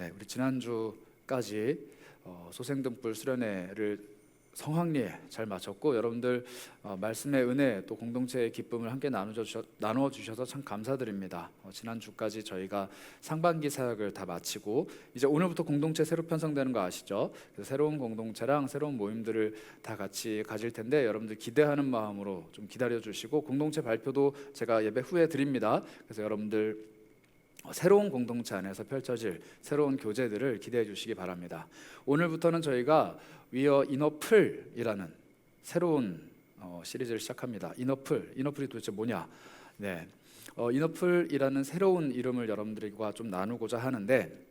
우리 지난주까지 소생등불 수련회를 성황리에 잘 마쳤고, 여러분들 말씀의 은혜 또 공동체의 기쁨을 함께 나누어 주셔서 참 감사드립니다. 지난주까지 저희가 상반기 사역을 다 마치고 이제 오늘부터 공동체 새로 편성되는 거 아시죠? 그래서 새로운 공동체랑 새로운 모임들을 다 같이 가질 텐데, 여러분들 기대하는 마음으로 좀 기다려 주시고, 공동체 발표도 제가 예배 후에 드립니다. 그래서 여러분들 새로운 공동체 안에서 펼쳐질 새로운 교제들을 기대해 주시기 바랍니다. 오늘부터는 저희가 위어 이너플이라는 새로운 시리즈를 시작합니다. 이너플이 도대체 뭐냐? 이너플이라는 새로운 이름을 여러분들과 좀 나누고자 하는데,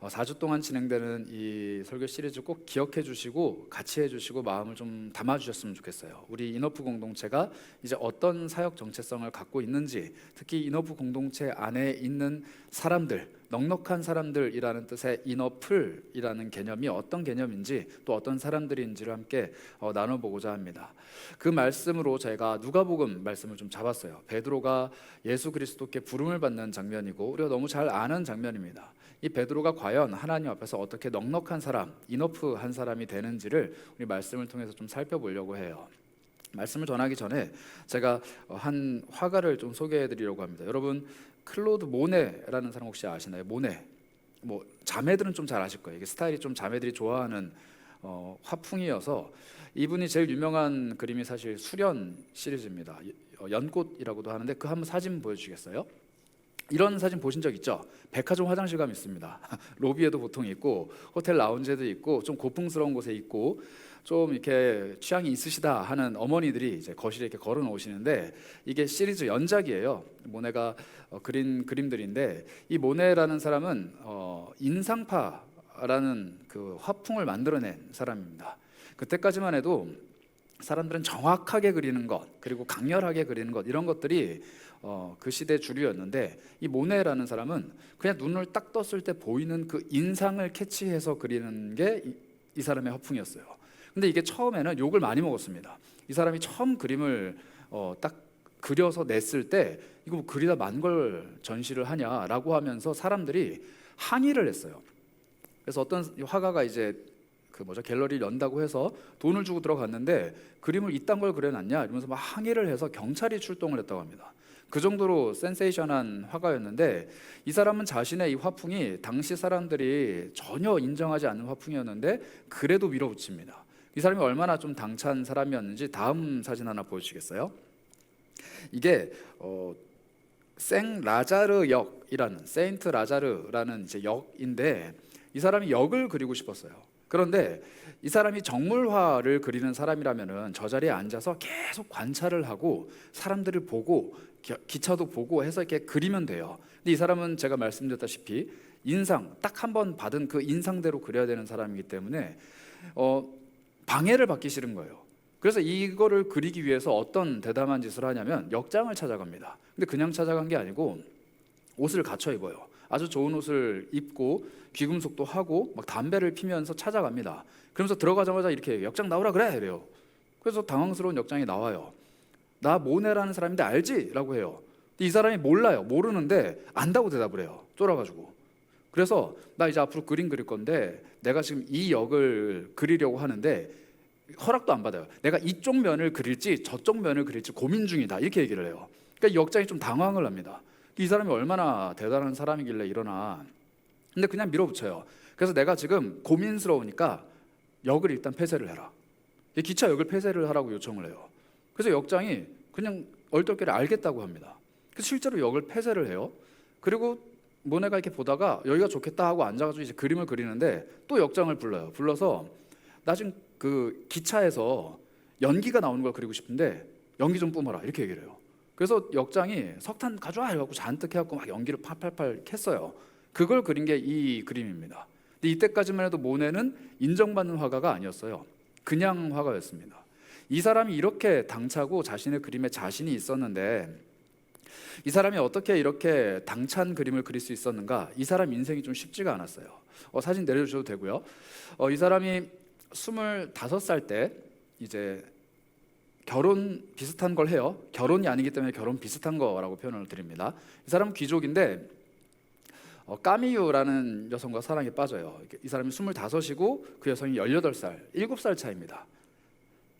4주 동안 진행되는 이 설교 시리즈 꼭 기억해 주시고 같이 해주시고 마음을 좀 담아 주셨으면 좋겠어요. 우리 이너프 공동체가 이제 어떤 사역 정체성을 갖고 있는지, 특히 이너프 공동체 안에 있는 사람들, 넉넉한 사람들이라는 뜻의 이너플이라는 개념이 어떤 개념인지, 또 어떤 사람들인지를 함께 나눠보고자 합니다. 그 말씀으로 제가 누가복음 말씀을 좀 잡았어요. 베드로가 예수 그리스도께 부름을 받는 장면이고, 우리가 너무 잘 아는 장면입니다. 이 베드로가 과연 하나님 앞에서 어떻게 넉넉한 사람, 이너프한 사람이 되는지를 우리 말씀을 통해서 좀 살펴보려고 해요. 말씀을 전하기 전에 제가 한 화가를 좀 소개해드리려고 합니다. 여러분, 클로드 모네라는 사람 혹시 아시나요? 모네. 자매들은 좀 잘 아실 거예요. 이게 스타일이 좀 자매들이 좋아하는 화풍이어서, 이분이 제일 유명한 그림이 사실 수련 시리즈입니다. 연꽃이라고도 하는데, 그 한번 사진 보여주시겠어요? 이런 사진 보신 적 있죠? 백화점 화장실 가면 있습니다. 로비에도 보통 있고, 호텔 라운지에도 있고, 좀 고풍스러운 곳에 있고, 좀 이렇게 취향이 있으시다 하는 어머니들이 이제 거실에 이렇게 걸어 놓으시는데, 이게 시리즈 연작이에요. 모네가 그린 그림들인데, 이 모네라는 사람은 인상파라는 그 화풍을 만들어낸 사람입니다. 그때까지만 해도 사람들은 정확하게 그리는 것, 그리고 강렬하게 그리는 것, 이런 것들이 그 시대 주류였는데, 이 모네라는 사람은 그냥 눈을 딱 떴을 때 보이는 그 인상을 캐치해서 그리는 게 이 사람의 화풍이었어요. 근데 이게 처음에는 욕을 많이 먹었습니다. 이 사람이 처음 그림을 딱 그려서 냈을 때, 이거 뭐 그리다 만 걸 전시를 하냐라고 하면서 사람들이 항의를 했어요. 그래서 어떤 화가가 이제 갤러리를 연다고 해서 돈을 주고 들어갔는데, 그림을 이딴 걸 그려놨냐 이러면서 막 항의를 해서 경찰이 출동을 했다고 합니다. 그 정도로 센세이션한 화가였는데, 이 사람은 자신의 이 화풍이 당시 사람들이 전혀 인정하지 않는 화풍이었는데 그래도 밀어붙입니다. 이 사람이 얼마나 좀 당찬 사람이었는지 다음 사진 하나 보여주시겠어요? 이게 생라자르 역이라는, 세인트 라자르라는 이제 역인데, 이 사람이 역을 그리고 싶었어요. 그런데 이 사람이 정물화를 그리는 사람이라면은 저 자리에 앉아서 계속 관찰을 하고 사람들을 보고 기차도 보고 해서 이렇게 그리면 돼요. 근데 이 사람은 제가 말씀드렸다시피 인상 딱 한 번 받은 그 인상대로 그려야 되는 사람이기 때문에 방해를 받기 싫은 거예요. 그래서 이거를 그리기 위해서 어떤 대담한 짓을 하냐면 역장을 찾아갑니다. 근데 그냥 찾아간 게 아니고 옷을 갖춰 입어요. 아주 좋은 옷을 입고 귀금속도 하고 막 담배를 피면서 찾아갑니다. 그러면서 들어가자마자 이렇게 역장 나오라 그래 이래요. 그래서 당황스러운 역장이 나와요. 나 모네라는 사람인데 알지? 라고 해요. 근데 이 사람이 몰라요. 모르는데 안다고 대답을 해요. 쫄아가지고. 그래서 나 이제 앞으로 그림 그릴 건데, 내가 지금 이 역을 그리려고 하는데 허락도 안 받아요. 내가 이쪽 면을 그릴지 저쪽 면을 그릴지 고민 중이다, 이렇게 얘기를 해요. 그러니까 이 역장이 좀 당황을 합니다. 이 사람이 얼마나 대단한 사람이길래 이러나. 근데 그냥 밀어붙여요. 그래서 내가 지금 고민스러우니까 역을 일단 폐쇄를 해라. 기차 역을 폐쇄를 하라고 요청을 해요. 그래서 역장이 그냥 얼떨결에 알겠다고 합니다. 그래서 실제로 역을 폐쇄를 해요. 그리고 모네가 이렇게 보다가 여기가 좋겠다 하고 앉아가지고 이제 그림을 그리는데, 또 역장을 불러요. 불러서 나 지금 그 기차에서 연기가 나오는 걸 그리고 싶은데 연기 좀 뿜어라, 이렇게 얘기를 해요. 그래서 역장이 석탄 가져와 해갖고 잔뜩 해갖고 막 연기를 팔팔팔 캤어요. 그걸 그린 게 이 그림입니다. 근데 이때까지만 해도 모네는 인정받는 화가가 아니었어요. 그냥 화가였습니다. 이 사람이 이렇게 당차고 자신의 그림에 자신이 있었는데, 이 사람이 어떻게 이렇게 당찬 그림을 그릴 수 있었는가? 이 사람 인생이 좀 쉽지가 않았어요. 사진 내려주셔도 되고요. 이 사람이 25살 때 이제 결혼 비슷한 걸 해요. 결혼이 아니기 때문에 결혼 비슷한 거라고 표현을 드립니다. 이 사람은 귀족인데 까미유라는 여성과 사랑에 빠져요. 이 사람이 25이고 그 여성이 18살, 7살 차이입니다.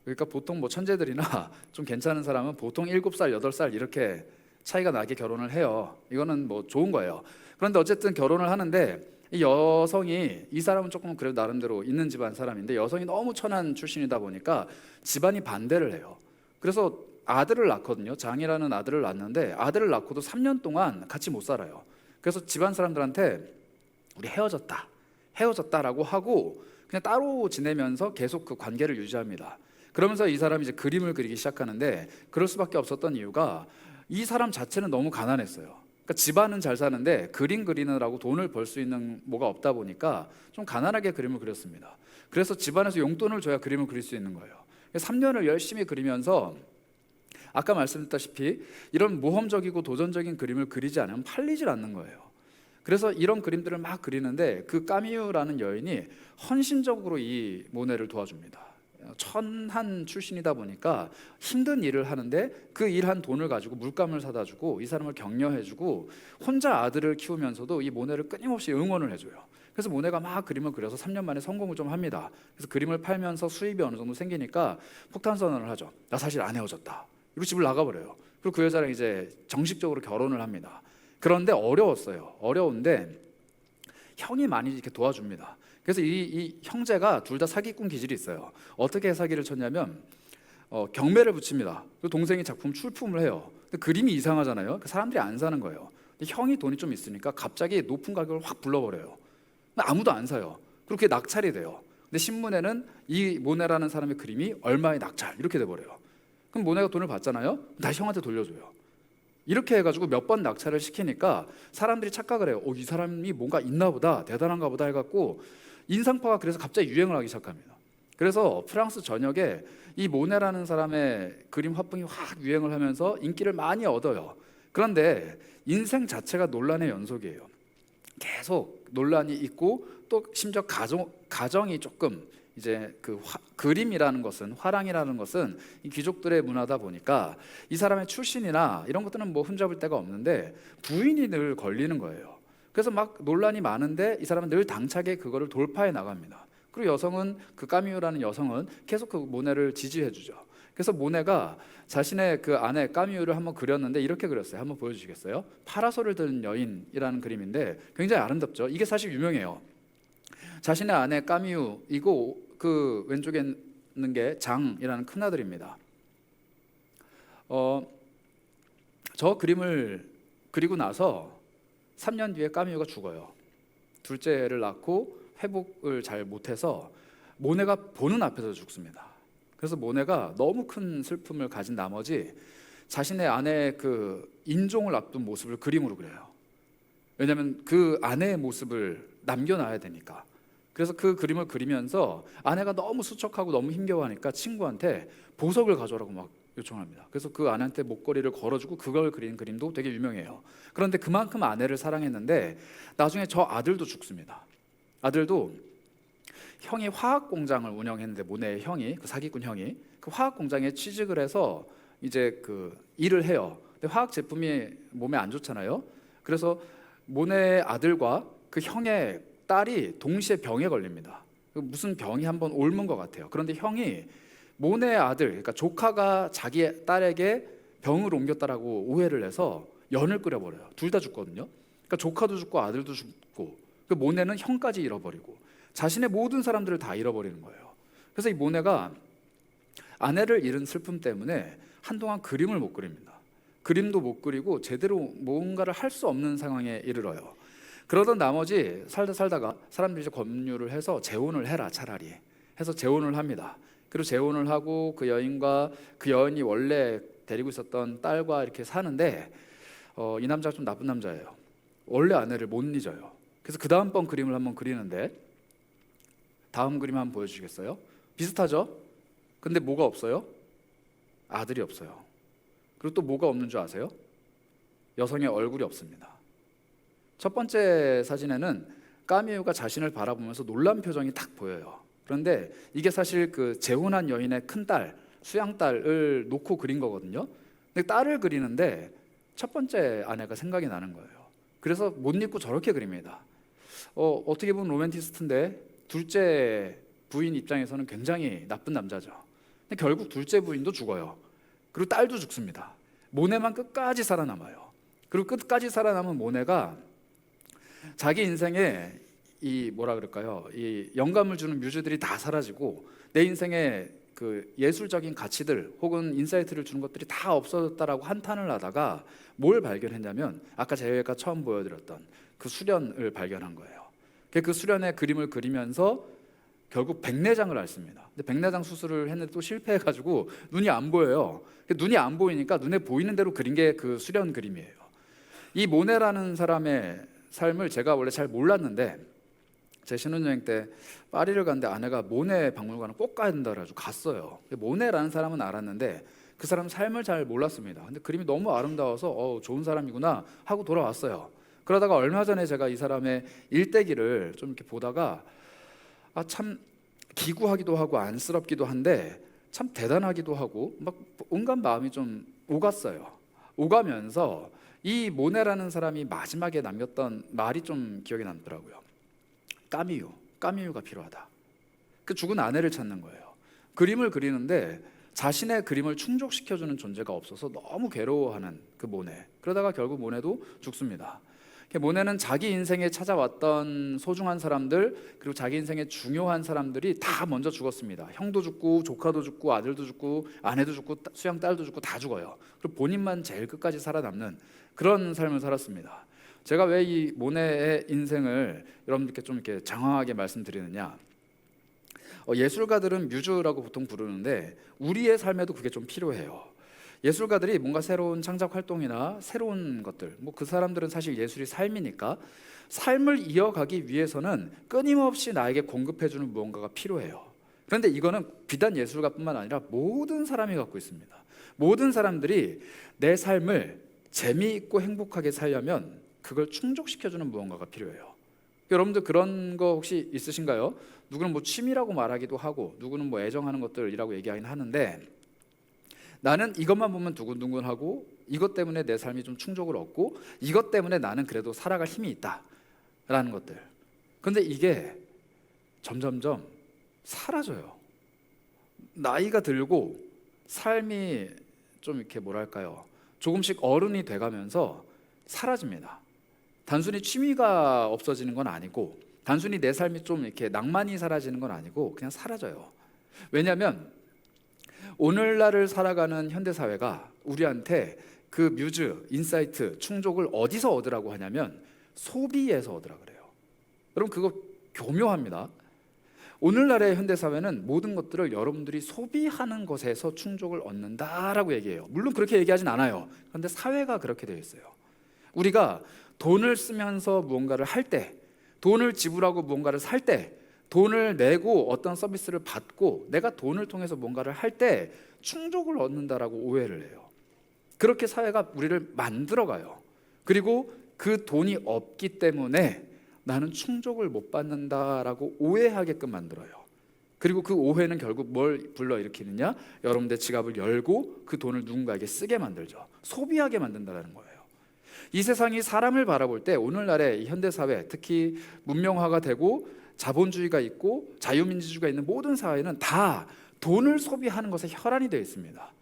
그러니까 보통 뭐 천재들이나 좀 괜찮은 사람은 보통 7살, 8살 이렇게 차이가 나게 결혼을 해요. 이거는 뭐 좋은 거예요. 그런데 어쨌든 결혼을 하는데 이 여성이, 이 사람은 조금 그래도 나름대로 있는 집안 사람인데 여성이 너무 천한 출신이다 보니까 집안이 반대를 해요. 그래서 아들을 낳거든요. 장이라는 아들을 낳는데 아들을 낳고도 3년 동안 같이 못 살아요. 그래서 집안 사람들한테 우리 헤어졌다라고 하고 그냥 따로 지내면서 계속 그 관계를 유지합니다. 그러면서 이 사람이 이제 그림을 그리기 시작하는데 그럴 수밖에 없었던 이유가 이 사람 자체는 너무 가난했어요. 그러니까 집안은 잘 사는데 그림 그리느라고 돈을 벌 수 있는 뭐가 없다 보니까 좀 가난하게 그림을 그렸습니다. 그래서 집안에서 용돈을 줘야 그림을 그릴 수 있는 거예요. 3년을 열심히 그리면서 아까 말씀드렸다시피 이런 모험적이고 도전적인 그림을 그리지 않으면 팔리질 않는 거예요. 그래서 이런 그림들을 막 그리는데 그 까미유라는 여인이 헌신적으로 이 모네를 도와줍니다. 천한 출신이다 보니까 힘든 일을 하는데 그 일한 돈을 가지고 물감을 사다 주고 이 사람을 격려해 주고 혼자 아들을 키우면서도 이 모네를 끊임없이 응원을 해줘요. 그래서 모네가 막 그림을 그려서 3년 만에 성공을 좀 합니다. 그래서 그림을 팔면서 수입이 어느 정도 생기니까 폭탄 선언을 하죠. 나 사실 안 헤어졌다. 이러고 집을 나가버려요. 그리고 그 여자랑 이제 정식적으로 결혼을 합니다. 그런데 어려웠어요. 어려운데 형이 많이 이렇게 도와줍니다. 그래서 이 형제가 둘 다 사기꾼 기질이 있어요. 어떻게 사기를 쳤냐면 경매를 붙입니다. 그 동생이 작품 출품을 해요. 근데 그림이 이상하잖아요. 사람들이 안 사는 거예요. 근데 형이 돈이 좀 있으니까 갑자기 높은 가격을 확 불러버려요. 아무도 안 사요. 그리고 그게 낙찰이 돼요. 근데 신문에는 이 모네라는 사람의 그림이 얼마의 낙찰 이렇게 돼버려요. 그럼 모네가 돈을 받잖아요. 다시 형한테 돌려줘요. 이렇게 해가지고 몇 번 낙찰을 시키니까 사람들이 착각을 해요. 이 사람이 뭔가 있나 보다, 대단한가 보다 해갖고 인상파가 그래서 갑자기 유행을 하기 시작합니다. 그래서 프랑스 전역에 이 모네라는 사람의 그림 화풍이 확 유행을 하면서 인기를 많이 얻어요. 그런데 인생 자체가 논란의 연속이에요. 계속 논란이 있고 또 심지어 가정이 조금 이제 그 그림이라는 것은, 화랑이라는 것은 이 귀족들의 문화다 보니까 이 사람의 출신이나 이런 것들은 뭐 흠잡을 데가 없는데 부인이 늘 걸리는 거예요. 그래서 막 논란이 많은데 이 사람은 늘 당차게 그거를 돌파해 나갑니다. 그리고 여성은, 그 까미유라는 여성은 계속 그 모네를 지지해 주죠. 그래서 모네가 자신의 그 아내 까미유를 한번 그렸는데 이렇게 그렸어요. 한번 보여주시겠어요? 파라솔을 든 여인이라는 그림인데 굉장히 아름답죠. 이게 사실 유명해요. 자신의 아내 까미유이고 그 왼쪽에 있는 게 장이라는 큰아들입니다. 저 그림을 그리고 나서 3년 뒤에 까미유가 죽어요. 둘째를 낳고 회복을 잘 못해서 모네가 보는 앞에서 죽습니다. 그래서 모네가 너무 큰 슬픔을 가진 나머지 자신의 아내의 그 인종을 앞둔 모습을 그림으로 그려요. 왜냐하면 그 아내의 모습을 남겨놔야 되니까. 그래서 그 그림을 그리면서 아내가 너무 수척하고 너무 힘겨워하니까 친구한테 보석을 가져오라고 막 요청합니다. 그래서 그 아내한테 목걸이를 걸어주고 그걸 그린 그림도 되게 유명해요. 그런데 그만큼 아내를 사랑했는데 나중에 저 아들도 죽습니다. 아들도 형이 화학 공장을 운영했는데, 모네의 형이, 그 사기꾼 형이 그 화학 공장에 취직을 해서 이제 그 일을 해요. 근데 화학 제품이 몸에 안 좋잖아요. 그래서 모네의 아들과 그 형의 딸이 동시에 병에 걸립니다. 무슨 병이 한번 옮은 것 같아요. 그런데 형이 모네의 아들, 그러니까 조카가 자기 딸에게 병을 옮겼다라고 오해를 해서 연을 끓여버려요. 둘 다 죽거든요. 그러니까 조카도 죽고 아들도 죽고, 그 모네는 형까지 잃어버리고 자신의 모든 사람들을 다 잃어버리는 거예요. 그래서 이 모네가 아내를 잃은 슬픔 때문에 한동안 그림을 못 그립니다. 그림도 못 그리고 제대로 뭔가를 할 수 없는 상황에 이르러요. 그러던 나머지 살다가 사람들이 이제 권유를 해서 재혼을 해라 차라리 해서 재혼을 합니다. 그리고 재혼을 하고 그 여인과 그 여인이 원래 데리고 있었던 딸과 이렇게 사는데 이 남자가 좀 나쁜 남자예요. 원래 아내를 못 잊어요. 그래서 그 다음번 그림을 한번 그리는데, 다음 그림 한번 보여주시겠어요? 비슷하죠? 근데 뭐가 없어요? 아들이 없어요. 그리고 또 뭐가 없는 줄 아세요? 여성의 얼굴이 없습니다. 첫 번째 사진에는 까미유가 자신을 바라보면서 놀란 표정이 딱 보여요. 그런데 이게 사실 그 재혼한 여인의 큰딸, 수양딸을 놓고 그린 거거든요. 근데 딸을 그리는데 첫 번째 아내가 생각이 나는 거예요. 그래서 못 잊고 저렇게 그립니다. 어떻게 보면 로맨티스트인데 둘째 부인 입장에서는 굉장히 나쁜 남자죠. 근데 결국 둘째 부인도 죽어요. 그리고 딸도 죽습니다. 모네만 끝까지 살아남아요. 그리고 끝까지 살아남은 모네가 자기 인생에 이 뭐라 그럴까요? 이 영감을 주는 뮤즈들이 다 사라지고 내 인생에 그 예술적인 가치들 혹은 인사이트를 주는 것들이 다 없어졌다라고 한탄을 하다가 뭘 발견했냐면 아까 제가 처음 보여드렸던 그 수련을 발견한 거예요. 그 수련의 그림을 그리면서 결국 백내장을 앓습니다. 근데 백내장 수술을 했는데 또 실패해가지고 눈이 안 보여요. 눈이 안 보이니까 눈에 보이는 대로 그린 게 그 수련 그림이에요. 이 모네라는 사람의 삶을 제가 원래 잘 몰랐는데 제 신혼여행 때 파리를 갔는데 아내가 모네 박물관을 꼭 가야 된다 그래가지고 갔어요. 모네라는 사람은 알았는데 그 사람 삶을 잘 몰랐습니다. 근데 그림이 너무 아름다워서 좋은 사람이구나 하고 돌아왔어요. 그러다가 얼마 전에 제가 이 사람의 일대기를 좀 이렇게 보다가 참 기구하기도 하고 안쓰럽기도 한데 참 대단하기도 하고 막 온갖 마음이 좀 오갔어요. 오가면서 이 모네라는 사람이 마지막에 남겼던 말이 좀 기억에 남더라고요. 까미유가 필요하다. 그 죽은 아내를 찾는 거예요. 그림을 그리는데 자신의 그림을 충족시켜주는 존재가 없어서 너무 괴로워하는 그 모네. 그러다가 결국 모네도 죽습니다. 모네는 자기 인생에 찾아왔던 소중한 사람들 그리고 자기 인생에 중요한 사람들이 다 먼저 죽었습니다. 형도 죽고 조카도 죽고 아들도 죽고 아내도 죽고 수양 딸도 죽고 다 죽어요. 그리고 본인만 제일 끝까지 살아남는 그런 삶을 살았습니다. 제가 왜 이 모네의 인생을 여러분들께 좀 이렇게 장황하게 말씀드리느냐? 예술가들은 뮤즈라고 보통 부르는데 우리의 삶에도 그게 좀 필요해요. 예술가들이 뭔가 새로운 창작 활동이나 새로운 것들, 그 사람들은 사실 예술이 삶이니까 삶을 이어가기 위해서는 끊임없이 나에게 공급해주는 무언가가 필요해요. 그런데 이거는 비단 예술가뿐만 아니라 모든 사람이 갖고 있습니다. 모든 사람들이 내 삶을 재미있고 행복하게 살려면 그걸 충족시켜주는 무언가가 필요해요. 여러분들 그런 거 혹시 있으신가요? 누구는 취미라고 말하기도 하고 누구는 애정하는 것들이라고 얘기하긴 하는데 나는 이것만 보면 두근두근하고 이것 때문에 내 삶이 좀 충족을 얻고 이것 때문에 나는 그래도 살아갈 힘이 있다라는 것들. 그런데 이게 점점점 사라져요. 나이가 들고 삶이 좀 이렇게 뭐랄까요? 조금씩 어른이 돼가면서 사라집니다. 단순히 취미가 없어지는 건 아니고 단순히 내 삶이 좀 이렇게 낭만이 사라지는 건 아니고 그냥 사라져요. 왜냐하면 오늘날을 살아가는 현대사회가 우리한테 그 뮤즈, 인사이트, 충족을 어디서 얻으라고 하냐면 소비에서 얻으라 그래요. 여러분 그거 교묘합니다. 오늘날의 현대사회는 모든 것들을 여러분들이 소비하는 것에서 충족을 얻는다라고 얘기해요. 물론 그렇게 얘기하진 않아요. 그런데 사회가 그렇게 되어 있어요. 우리가 돈을 쓰면서 무언가를 할 때, 돈을 지불하고 무언가를 살 때, 돈을 내고 어떤 서비스를 받고 내가 돈을 통해서 뭔가를 할 때 충족을 얻는다라고 오해를 해요. 그렇게 사회가 우리를 만들어가요. 그리고 그 돈이 없기 때문에 나는 충족을 못 받는다라고 오해하게끔 만들어요. 그리고 그 오해는 결국 뭘 불러일으키느냐? 여러분들 지갑을 열고 그 돈을 누군가에게 쓰게 만들죠. 소비하게 만든다는 거예요. 이 세상이 사람을 바라볼 때 오늘날의 현대사회, 특히 문명화가 되고 자본주의가 있고 자유민주주의가 있는 모든 사회는 다 돈을 소비하는 것에 혈안이 되어 있습니다.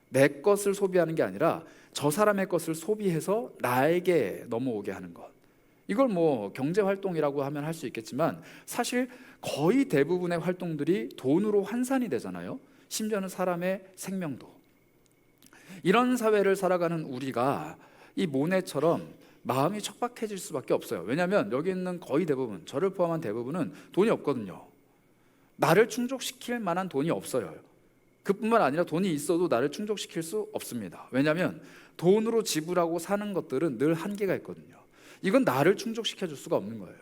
내 것을 소비하는 게 아니라 저 사람의 것을 소비해서 나에게 넘어오게 하는 것. 이걸 경제활동이라고 하면 할 수 있겠지만 사실 거의 대부분의 활동들이 돈으로 환산이 되잖아요. 심지어는 사람의 생명도. 이런 사회를 살아가는 우리가 이 모네처럼 마음이 척박해질 수밖에 없어요. 왜냐하면 여기 있는 거의 대부분, 저를 포함한 대부분은 돈이 없거든요. 나를 충족시킬 만한 돈이 없어요. 그뿐만 아니라 돈이 있어도 나를 충족시킬 수 없습니다. 왜냐하면 돈으로 지불하고 사는 것들은 늘 한계가 있거든요. 이건 나를 충족시켜줄 수가 없는 거예요.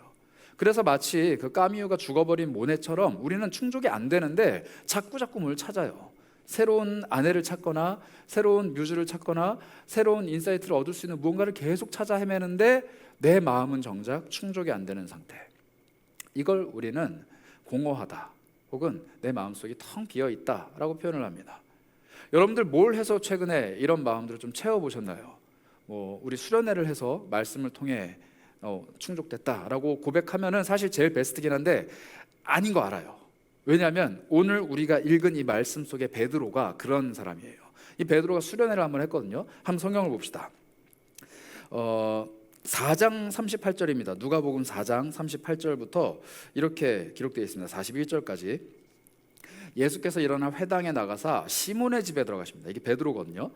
그래서 마치 그 까미유가 죽어버린 모네처럼 우리는 충족이 안 되는데 자꾸 뭘 찾아요. 새로운 아내를 찾거나 새로운 뮤즈를 찾거나 새로운 인사이트를 얻을 수 있는 무언가를 계속 찾아 헤매는데 내 마음은 정작 충족이 안 되는 상태. 이걸 우리는 공허하다 혹은 내 마음속이 텅 비어있다라고 표현을 합니다. 여러분들 뭘 해서 최근에 이런 마음들을 좀 채워보셨나요? 우리 수련회를 해서 말씀을 통해 충족됐다라고 고백하면은 사실 제일 베스트긴 한데 아닌 거 알아요. 왜냐하면 오늘 우리가 읽은 이 말씀 속에 베드로가 그런 사람이에요. 이 베드로가 수련회를 한번 했거든요. 한번 성경을 봅시다. 4장 38절입니다. 누가복음 4장 38절부터 이렇게 기록되어 있습니다. 41절까지. 예수께서 일어나 회당에 나가사 시몬의 집에 들어가십니다. 이게 베드로거든요.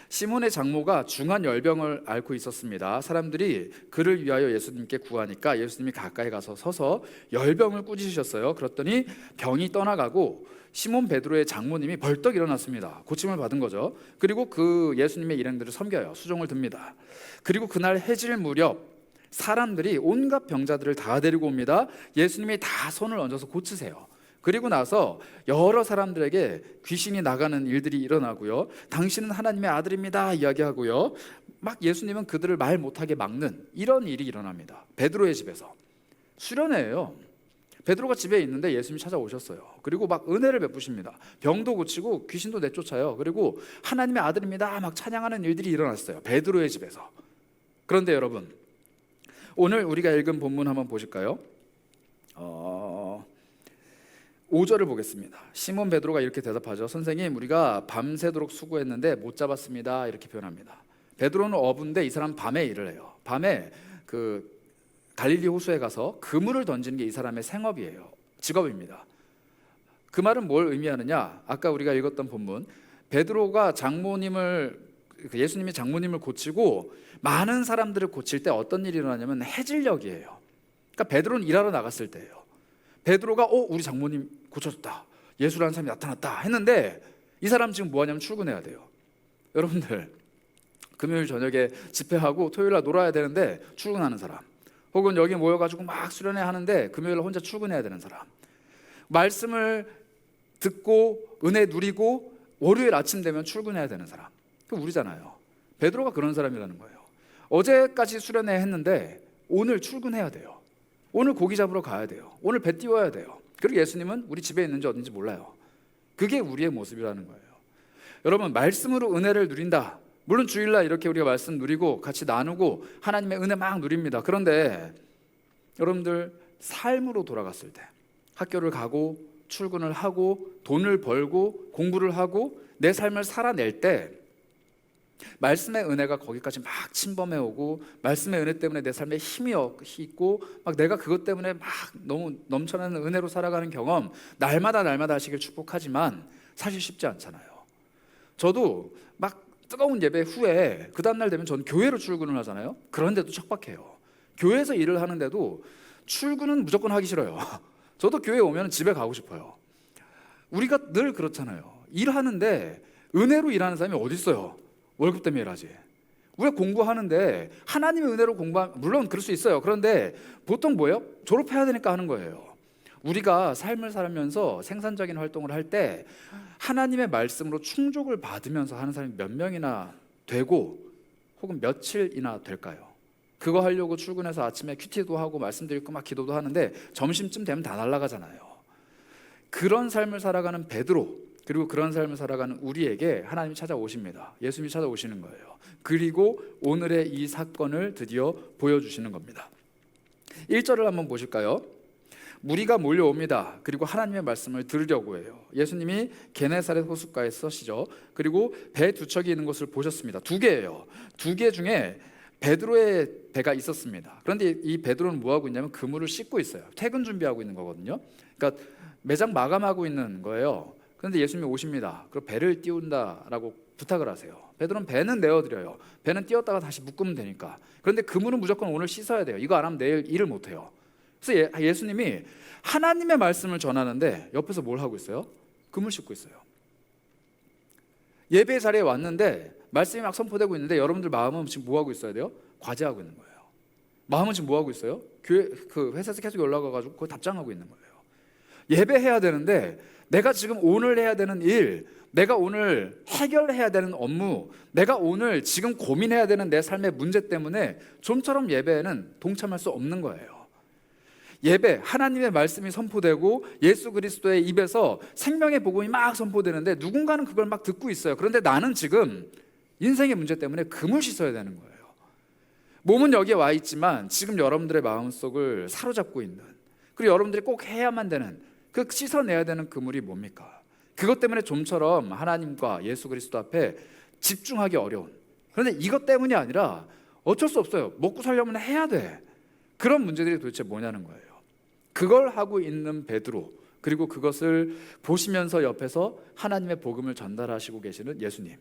시몬의 장모가 중한 열병을 앓고 있었습니다. 사람들이 그를 위하여 예수님께 구하니까 예수님이 가까이 가서 서서 열병을 꾸짖으셨어요. 그랬더니 병이 떠나가고 시몬 베드로의 장모님이 벌떡 일어났습니다. 고침을 받은 거죠. 그리고 그 예수님의 일행들을 섬겨요. 수종을 듭니다. 그리고 그날 해질 무렵 사람들이 온갖 병자들을 다 데리고 옵니다. 예수님이 다 손을 얹어서 고치세요. 그리고 나서 여러 사람들에게 귀신이 나가는 일들이 일어나고요. 당신은 하나님의 아들입니다 이야기하고요. 막 예수님은 그들을 말 못하게 막는 이런 일이 일어납니다. 베드로의 집에서 수련회예요. 베드로가 집에 있는데 예수님이 찾아오셨어요. 그리고 막 은혜를 베푸십니다. 병도 고치고 귀신도 내쫓아요. 그리고 하나님의 아들입니다 막 찬양하는 일들이 일어났어요. 베드로의 집에서. 그런데 여러분, 오늘 우리가 읽은 본문 한번 보실까요? 5절을 보겠습니다. 시몬 베드로가 이렇게 대답하죠. 선생님, 우리가 밤새도록 수고했는데 못 잡았습니다. 이렇게 표현합니다. 베드로는 어부인데 이 사람 밤에 일을 해요. 밤에 그 갈릴리 호수에 가서 그물을 던지는 게 이 사람의 생업이에요. 직업입니다. 그 말은 뭘 의미하느냐? 아까 우리가 읽었던 본문, 베드로가 예수님이 장모님을 고치고 많은 사람들을 고칠 때 어떤 일이 일어나냐면 해질녘이에요. 그러니까 베드로는 일하러 나갔을 때예요. 베드로가 우리 장모님 고쳐줬다, 예수라는 사람이 나타났다 했는데 이 사람 지금 뭐 하냐면 출근해야 돼요. 여러분들, 금요일 저녁에 집회하고 토요일 날 놀아야 되는데 출근하는 사람, 혹은 여기 모여가지고 막 수련회 하는데 금요일 날 혼자 출근해야 되는 사람, 말씀을 듣고 은혜 누리고 월요일 아침 되면 출근해야 되는 사람, 그 우리잖아요. 베드로가 그런 사람이라는 거예요. 어제까지 수련회 했는데 오늘 출근해야 돼요. 오늘 고기 잡으러 가야 돼요. 오늘 배 띄워야 돼요. 그리고 예수님은 우리 집에 있는지 어딘지 몰라요. 그게 우리의 모습이라는 거예요. 여러분, 말씀으로 은혜를 누린다. 물론 주일날 이렇게 우리가 말씀 누리고 같이 나누고 하나님의 은혜 막 누립니다. 그런데 여러분들 삶으로 돌아갔을 때, 학교를 가고 출근을 하고 돈을 벌고 공부를 하고 내 삶을 살아낼 때 말씀의 은혜가 거기까지 막 침범해 오고 말씀의 은혜 때문에 내 삶에 힘이 있고 막 내가 그것 때문에 막 너무 넘쳐나는 은혜로 살아가는 경험 날마다 하시길 축복하지만 사실 쉽지 않잖아요. 저도 막 뜨거운 예배 후에 그 다음날 되면 저는 교회로 출근을 하잖아요. 그런데도 척박해요. 교회에서 일을 하는데도 출근은 무조건 하기 싫어요. 저도 교회 오면 집에 가고 싶어요. 우리가 늘 그렇잖아요. 일하는데 은혜로 일하는 사람이 어디 있어요? 월급 때문에 일하지. 우리가 공부하는데 하나님의 은혜로 물론 그럴 수 있어요. 그런데 보통 뭐예요? 졸업해야 되니까 하는 거예요. 우리가 삶을 살면서 생산적인 활동을 할 때 하나님의 말씀으로 충족을 받으면서 하는 사람이 몇 명이나 되고 혹은 며칠이나 될까요? 그거 하려고 출근해서 아침에 큐티도 하고 말씀 드리고 막 기도도 하는데 점심쯤 되면 다 날아가잖아요. 그런 삶을 살아가는 베드로, 그리고 그런 삶을 살아가는 우리에게 하나님이 찾아오십니다. 예수님이 찾아오시는 거예요. 그리고 오늘의 이 사건을 드디어 보여주시는 겁니다. 1절을 한번 보실까요? 무리가 몰려옵니다. 그리고 하나님의 말씀을 들으려고 해요. 예수님이 게네사렛 호숫가에 서시죠. 그리고 배 두 척이 있는 것을 보셨습니다. 두 개예요. 두 개 중에 베드로의 배가 있었습니다. 그런데 이 베드로는 뭐하고 있냐면 그물을 씻고 있어요. 퇴근 준비하고 있는 거거든요. 그러니까 매장 마감하고 있는 거예요. 그런데 예수님이 오십니다. 그리고 배를 띄운다라고 부탁을 하세요. 베드로는 배는 내어드려요. 배는 띄웠다가 다시 묶으면 되니까. 그런데 그물은 무조건 오늘 씻어야 돼요. 이거 안 하면 내일 일을 못 해요. 그래서 예수님이 하나님의 말씀을 전하는데 옆에서 뭘 하고 있어요? 그물 씻고 있어요. 예배 자리에 왔는데 말씀이 막 선포되고 있는데 여러분들 마음은 지금 뭐 하고 있어야 돼요? 과제하고 있는 거예요. 마음은 지금 뭐 하고 있어요? 교회 회사에서 계속 연락 와가지고 그거 답장하고 있는 거예요. 예배해야 되는데 내가 지금 오늘 해야 되는 일, 내가 오늘 해결해야 되는 업무, 내가 오늘 지금 고민해야 되는 내 삶의 문제 때문에 좀처럼 예배에는 동참할 수 없는 거예요. 예배, 하나님의 말씀이 선포되고 예수 그리스도의 입에서 생명의 복음이 막 선포되는데 누군가는 그걸 막 듣고 있어요. 그런데 나는 지금 인생의 문제 때문에 그물 씻어야 되는 거예요. 몸은 여기에 와 있지만 지금 여러분들의 마음속을 사로잡고 있는, 그리고 여러분들이 꼭 해야만 되는, 그 씻어내야 되는 그물이 뭡니까? 그것 때문에 좀처럼 하나님과 예수 그리스도 앞에 집중하기 어려운, 그런데 이것 때문이 아니라 어쩔 수 없어요. 먹고 살려면 해야 돼. 그런 문제들이 도대체 뭐냐는 거예요. 그걸 하고 있는 베드로, 그리고 그것을 보시면서 옆에서 하나님의 복음을 전달하시고 계시는 예수님,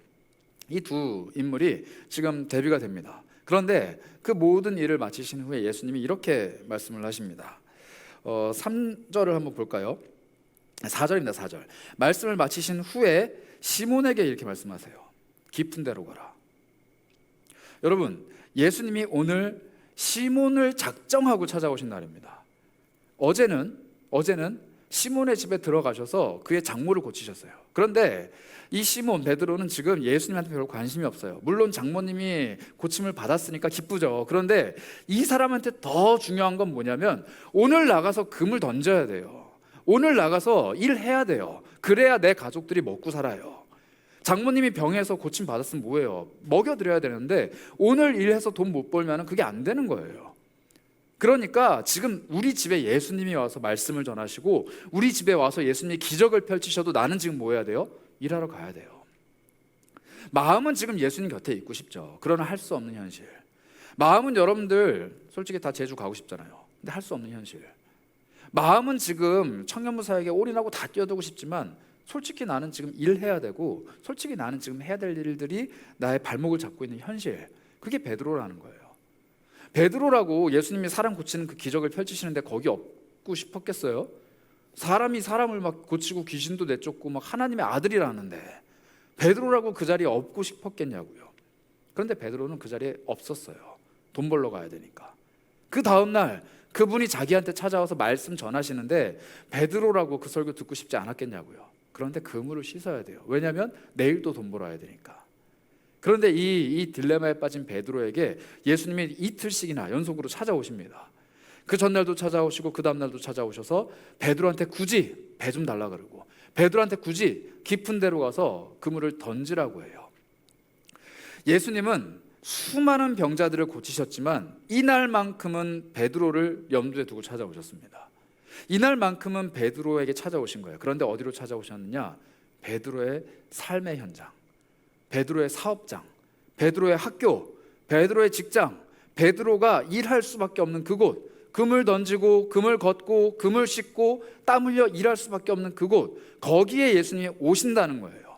이 두 인물이 지금 대비가 됩니다. 그런데 그 모든 일을 마치신 후에 예수님이 이렇게 말씀을 하십니다. 3절을 한번 볼까요? 4절입니다. 4절. 말씀을 마치신 후에 시몬에게 이렇게 말씀하세요. 깊은 데로 가라. 여러분, 예수님이 오늘 시몬을 작정하고 찾아오신 날입니다. 어제는 시몬의 집에 들어가셔서 그의 장모를 고치셨어요. 그런데 이 시몬 베드로는 지금 예수님한테 별로 관심이 없어요. 물론 장모님이 고침을 받았으니까 기쁘죠. 그런데 이 사람한테 더 중요한 건 뭐냐면 오늘 나가서 금을 던져야 돼요. 오늘 나가서 일해야 돼요. 그래야 내 가족들이 먹고 살아요. 장모님이 병에서 고침 받았으면 뭐예요? 먹여드려야 되는데 오늘 일해서 돈 못 벌면 그게 안 되는 거예요. 그러니까 지금 우리 집에 예수님이 와서 말씀을 전하시고 우리 집에 와서 예수님이 기적을 펼치셔도 나는 지금 뭐 해야 돼요? 일하러 가야 돼요. 마음은 지금 예수님 곁에 있고 싶죠. 그러나 할 수 없는 현실. 마음은 여러분들 솔직히 다 제주 가고 싶잖아요. 근데 할 수 없는 현실. 마음은 지금 청년부 사역에 올인하고 다 뛰어들고 싶지만 솔직히 나는 지금 일해야 되고 솔직히 나는 지금 해야 될 일들이 나의 발목을 잡고 있는 현실. 그게 베드로라는 거예요. 베드로라고 예수님이 사람 고치는 그 기적을 펼치시는데 거기 없고 싶었겠어요? 사람이 사람을 막 고치고 귀신도 내쫓고 막 하나님의 아들이라는데 베드로라고 그 자리에 없고 싶었겠냐고요. 그런데 베드로는 그 자리에 없었어요. 돈 벌러 가야 되니까. 그 다음날 그분이 자기한테 찾아와서 말씀 전하시는데 베드로라고 그 설교 듣고 싶지 않았겠냐고요. 그런데 그물을 씻어야 돼요. 왜냐하면 내일 또 돈 벌어야 되니까. 그런데 이 딜레마에 빠진 베드로에게 예수님이 이틀씩이나 연속으로 찾아오십니다. 그 전날도 찾아오시고 그 다음날도 찾아오셔서 베드로한테 굳이 배 좀 달라 그러고 베드로한테 굳이 깊은 데로 가서 그물을 던지라고 해요. 예수님은 수많은 병자들을 고치셨지만 이날만큼은 베드로를 염두에 두고 찾아오셨습니다. 이날만큼은 베드로에게 찾아오신 거예요. 그런데 어디로 찾아오셨느냐? 베드로의 삶의 현장, 베드로의 사업장, 베드로의 학교, 베드로의 직장, 베드로가 일할 수밖에 없는 그곳, 금을 던지고 금을 걷고 금을 씻고 땀 흘려 일할 수밖에 없는 그곳, 거기에 예수님이 오신다는 거예요.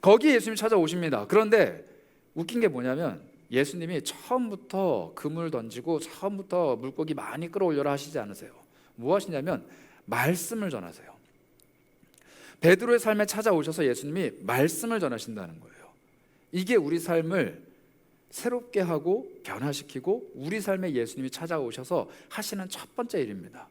거기에 예수님이 찾아오십니다. 그런데 웃긴 게 뭐냐면 예수님이 처음부터 금을 던지고 처음부터 물고기 많이 끌어올려라 하시지 않으세요. 뭐 하시냐면 말씀을 전하세요. 베드로의 삶에 찾아오셔서 예수님이 말씀을 전하신다는 거예요. 이게 우리 삶을 새롭게 하고 변화시키고 우리 삶에 예수님이 찾아오셔서 하시는 첫 번째 일입니다.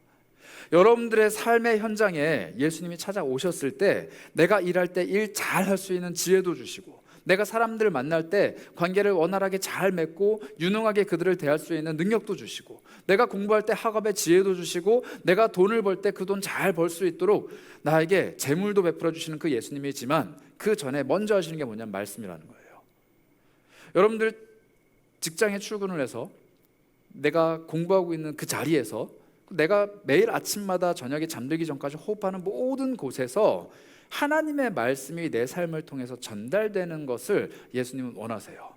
여러분들의 삶의 현장에 예수님이 찾아오셨을 때 내가 일할 때 일 잘 할 수 있는 지혜도 주시고 내가 사람들을 만날 때 관계를 원활하게 잘 맺고 유능하게 그들을 대할 수 있는 능력도 주시고 내가 공부할 때 학업의 지혜도 주시고 내가 돈을 벌 때 그 돈 잘 벌 수 있도록 나에게 재물도 베풀어 주시는 그 예수님이지만 그 전에 먼저 하시는 게 뭐냐면 말씀이라는 거예요. 여러분들 직장에 출근을 해서 내가 공부하고 있는 그 자리에서 내가 매일 아침마다 저녁에 잠들기 전까지 호흡하는 모든 곳에서 하나님의 말씀이 내 삶을 통해서 전달되는 것을 예수님은 원하세요.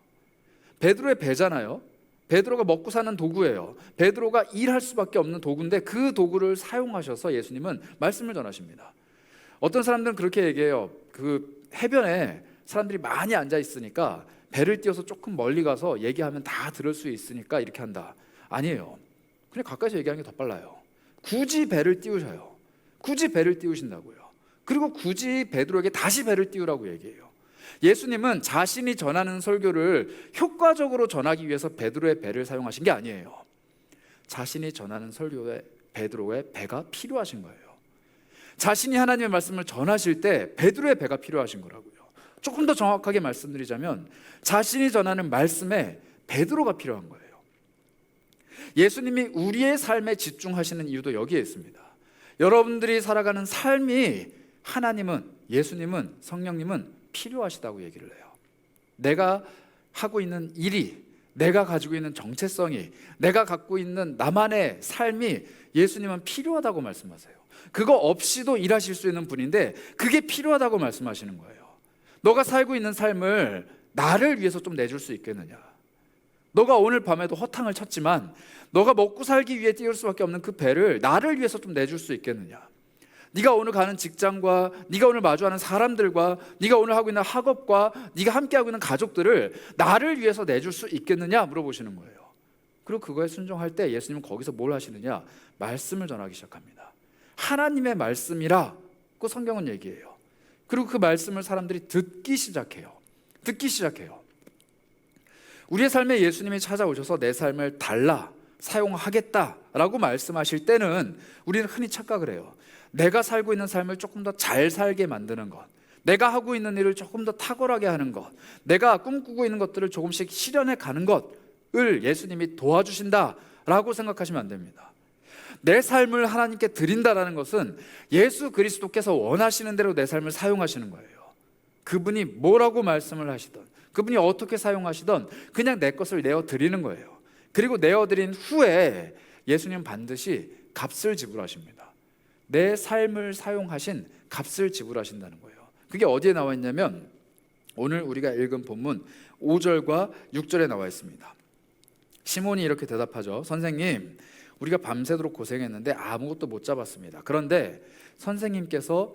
베드로의 배잖아요. 베드로가 먹고 사는 도구예요. 베드로가 일할 수밖에 없는 도구인데 그 도구를 사용하셔서 예수님은 말씀을 전하십니다. 어떤 사람들은 그렇게 얘기해요. 그 해변에 사람들이 많이 앉아 있으니까 배를 띄워서 조금 멀리 가서 얘기하면 다 들을 수 있으니까 이렇게 한다. 아니에요. 그냥 가까이서 얘기하는 게 더 빨라요. 굳이 배를 띄우셔요. 굳이 배를 띄우신다고요. 그리고 굳이 베드로에게 다시 배를 띄우라고 얘기해요. 예수님은 자신이 전하는 설교를 효과적으로 전하기 위해서 베드로의 배를 사용하신 게 아니에요. 자신이 전하는 설교에 베드로의 배가 필요하신 거예요. 자신이 하나님의 말씀을 전하실 때 베드로의 배가 필요하신 거라고요. 조금 더 정확하게 말씀드리자면 자신이 전하는 말씀에 베드로가 필요한 거예요. 예수님이 우리의 삶에 집중하시는 이유도 여기에 있습니다. 여러분들이 살아가는 삶이 하나님은, 예수님은, 성령님은 필요하시다고 얘기를 해요. 내가 하고 있는 일이, 내가 가지고 있는 정체성이, 내가 갖고 있는 나만의 삶이 예수님은 필요하다고 말씀하세요. 그거 없이도 일하실 수 있는 분인데 그게 필요하다고 말씀하시는 거예요. 너가 살고 있는 삶을 나를 위해서 좀 내줄 수 있겠느냐? 너가 오늘 밤에도 허탕을 쳤지만 너가 먹고 살기 위해 띄울 수밖에 없는 그 배를 나를 위해서 좀 내줄 수 있겠느냐? 네가 오늘 가는 직장과 네가 오늘 마주하는 사람들과 네가 오늘 하고 있는 학업과 네가 함께하고 있는 가족들을 나를 위해서 내줄 수 있겠느냐 물어보시는 거예요. 그리고 그거에 순종할 때 예수님은 거기서 뭘 하시느냐? 말씀을 전하기 시작합니다. 하나님의 말씀이라고 성경은 얘기해요. 그리고 그 말씀을 사람들이 듣기 시작해요. 우리의 삶에 예수님이 찾아오셔서 내 삶을 달라 사용하겠다라고 말씀하실 때는 우리는 흔히 착각을 해요. 내가 살고 있는 삶을 조금 더 잘 살게 만드는 것, 내가 하고 있는 일을 조금 더 탁월하게 하는 것, 내가 꿈꾸고 있는 것들을 조금씩 실현해 가는 것을 예수님이 도와주신다라고 생각하시면 안 됩니다. 내 삶을 하나님께 드린다라는 것은 예수 그리스도께서 원하시는 대로 내 삶을 사용하시는 거예요. 그분이 뭐라고 말씀을 하시던, 그분이 어떻게 사용하시던 그냥 내 것을 내어드리는 거예요. 그리고 내어드린 후에 예수님은 반드시 값을 지불하십니다. 내 삶을 사용하신 값을 지불하신다는 거예요. 그게 어디에 나와 있냐면 오늘 우리가 읽은 본문 5절과 6절에 나와 있습니다. 시몬이 이렇게 대답하죠. 선생님, 우리가 밤새도록 고생했는데 아무것도 못 잡았습니다. 그런데 선생님께서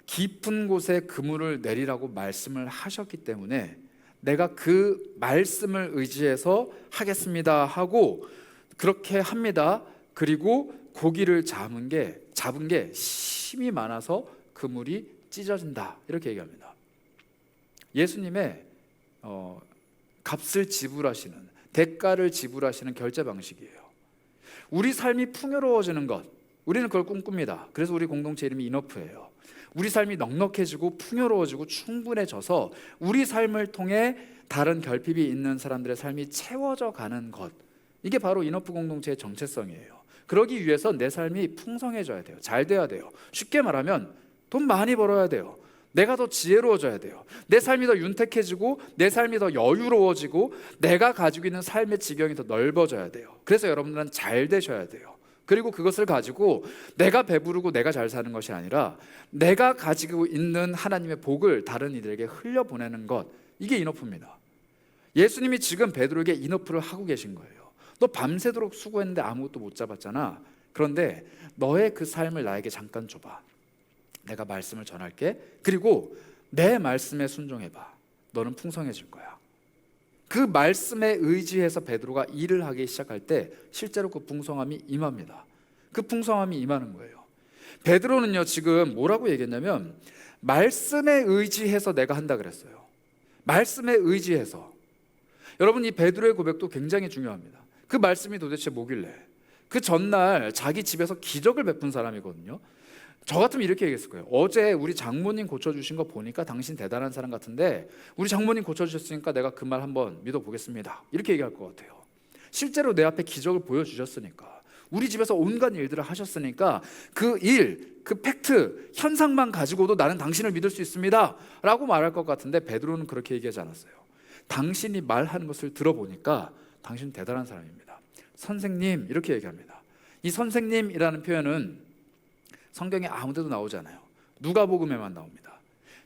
깊은 곳에 그물을 내리라고 말씀을 하셨기 때문에 내가 그 말씀을 의지해서 하겠습니다 하고 그렇게 합니다. 그리고 고기를 잡은 게 힘이 많아서 그물이 찢어진다, 이렇게 얘기합니다. 예수님의 값을 지불하시는, 대가를 지불하시는 결제 방식이에요. 우리 삶이 풍요로워지는 것, 우리는 그걸 꿈꿉니다. 그래서 우리 공동체 이름이 이너프예요. 우리 삶이 넉넉해지고 풍요로워지고 충분해져서 우리 삶을 통해 다른 결핍이 있는 사람들의 삶이 채워져 가는 것, 이게 바로 이너프 공동체의 정체성이에요. 그러기 위해서 내 삶이 풍성해져야 돼요. 잘 돼야 돼요. 쉽게 말하면 돈 많이 벌어야 돼요. 내가 더 지혜로워져야 돼요. 내 삶이 더 윤택해지고 내 삶이 더 여유로워지고 내가 가지고 있는 삶의 지경이 더 넓어져야 돼요. 그래서 여러분들은 잘 되셔야 돼요. 그리고 그것을 가지고 내가 배부르고 내가 잘 사는 것이 아니라 내가 가지고 있는 하나님의 복을 다른 이들에게 흘려보내는 것, 이게 이너프입니다. 예수님이 지금 베드로에게 이너프를 하고 계신 거예요. 너 밤새도록 수고했는데 아무것도 못 잡았잖아. 그런데 너의 그 삶을 나에게 잠깐 줘봐. 내가 말씀을 전할게. 그리고 내 말씀에 순종해봐. 너는 풍성해질 거야. 그 말씀에 의지해서 베드로가 일을 하기 시작할 때 실제로 그 풍성함이 임합니다. 그 풍성함이 임하는 거예요. 베드로는요, 지금 뭐라고 얘기했냐면 말씀에 의지해서 내가 한다 그랬어요. 말씀에 의지해서. 여러분, 이 베드로의 고백도 굉장히 중요합니다. 그 말씀이 도대체 뭐길래? 그 전날 자기 집에서 기적을 베푼 사람이거든요. 저 같으면 이렇게 얘기했을 거예요. 어제 우리 장모님 고쳐주신 거 보니까 당신 대단한 사람 같은데 우리 장모님 고쳐주셨으니까 내가 그 말 한번 믿어보겠습니다, 이렇게 얘기할 것 같아요. 실제로 내 앞에 기적을 보여주셨으니까, 우리 집에서 온갖 일들을 하셨으니까 그 일, 그 팩트, 현상만 가지고도 나는 당신을 믿을 수 있습니다 라고 말할 것 같은데 베드로는 그렇게 얘기하지 않았어요. 당신이 말하는 것을 들어보니까 당신은 대단한 사람입니다. 선생님, 이렇게 얘기합니다. 이 선생님이라는 표현은 성경에 아무 데도 나오지 않아요. 누가복음에만 나옵니다.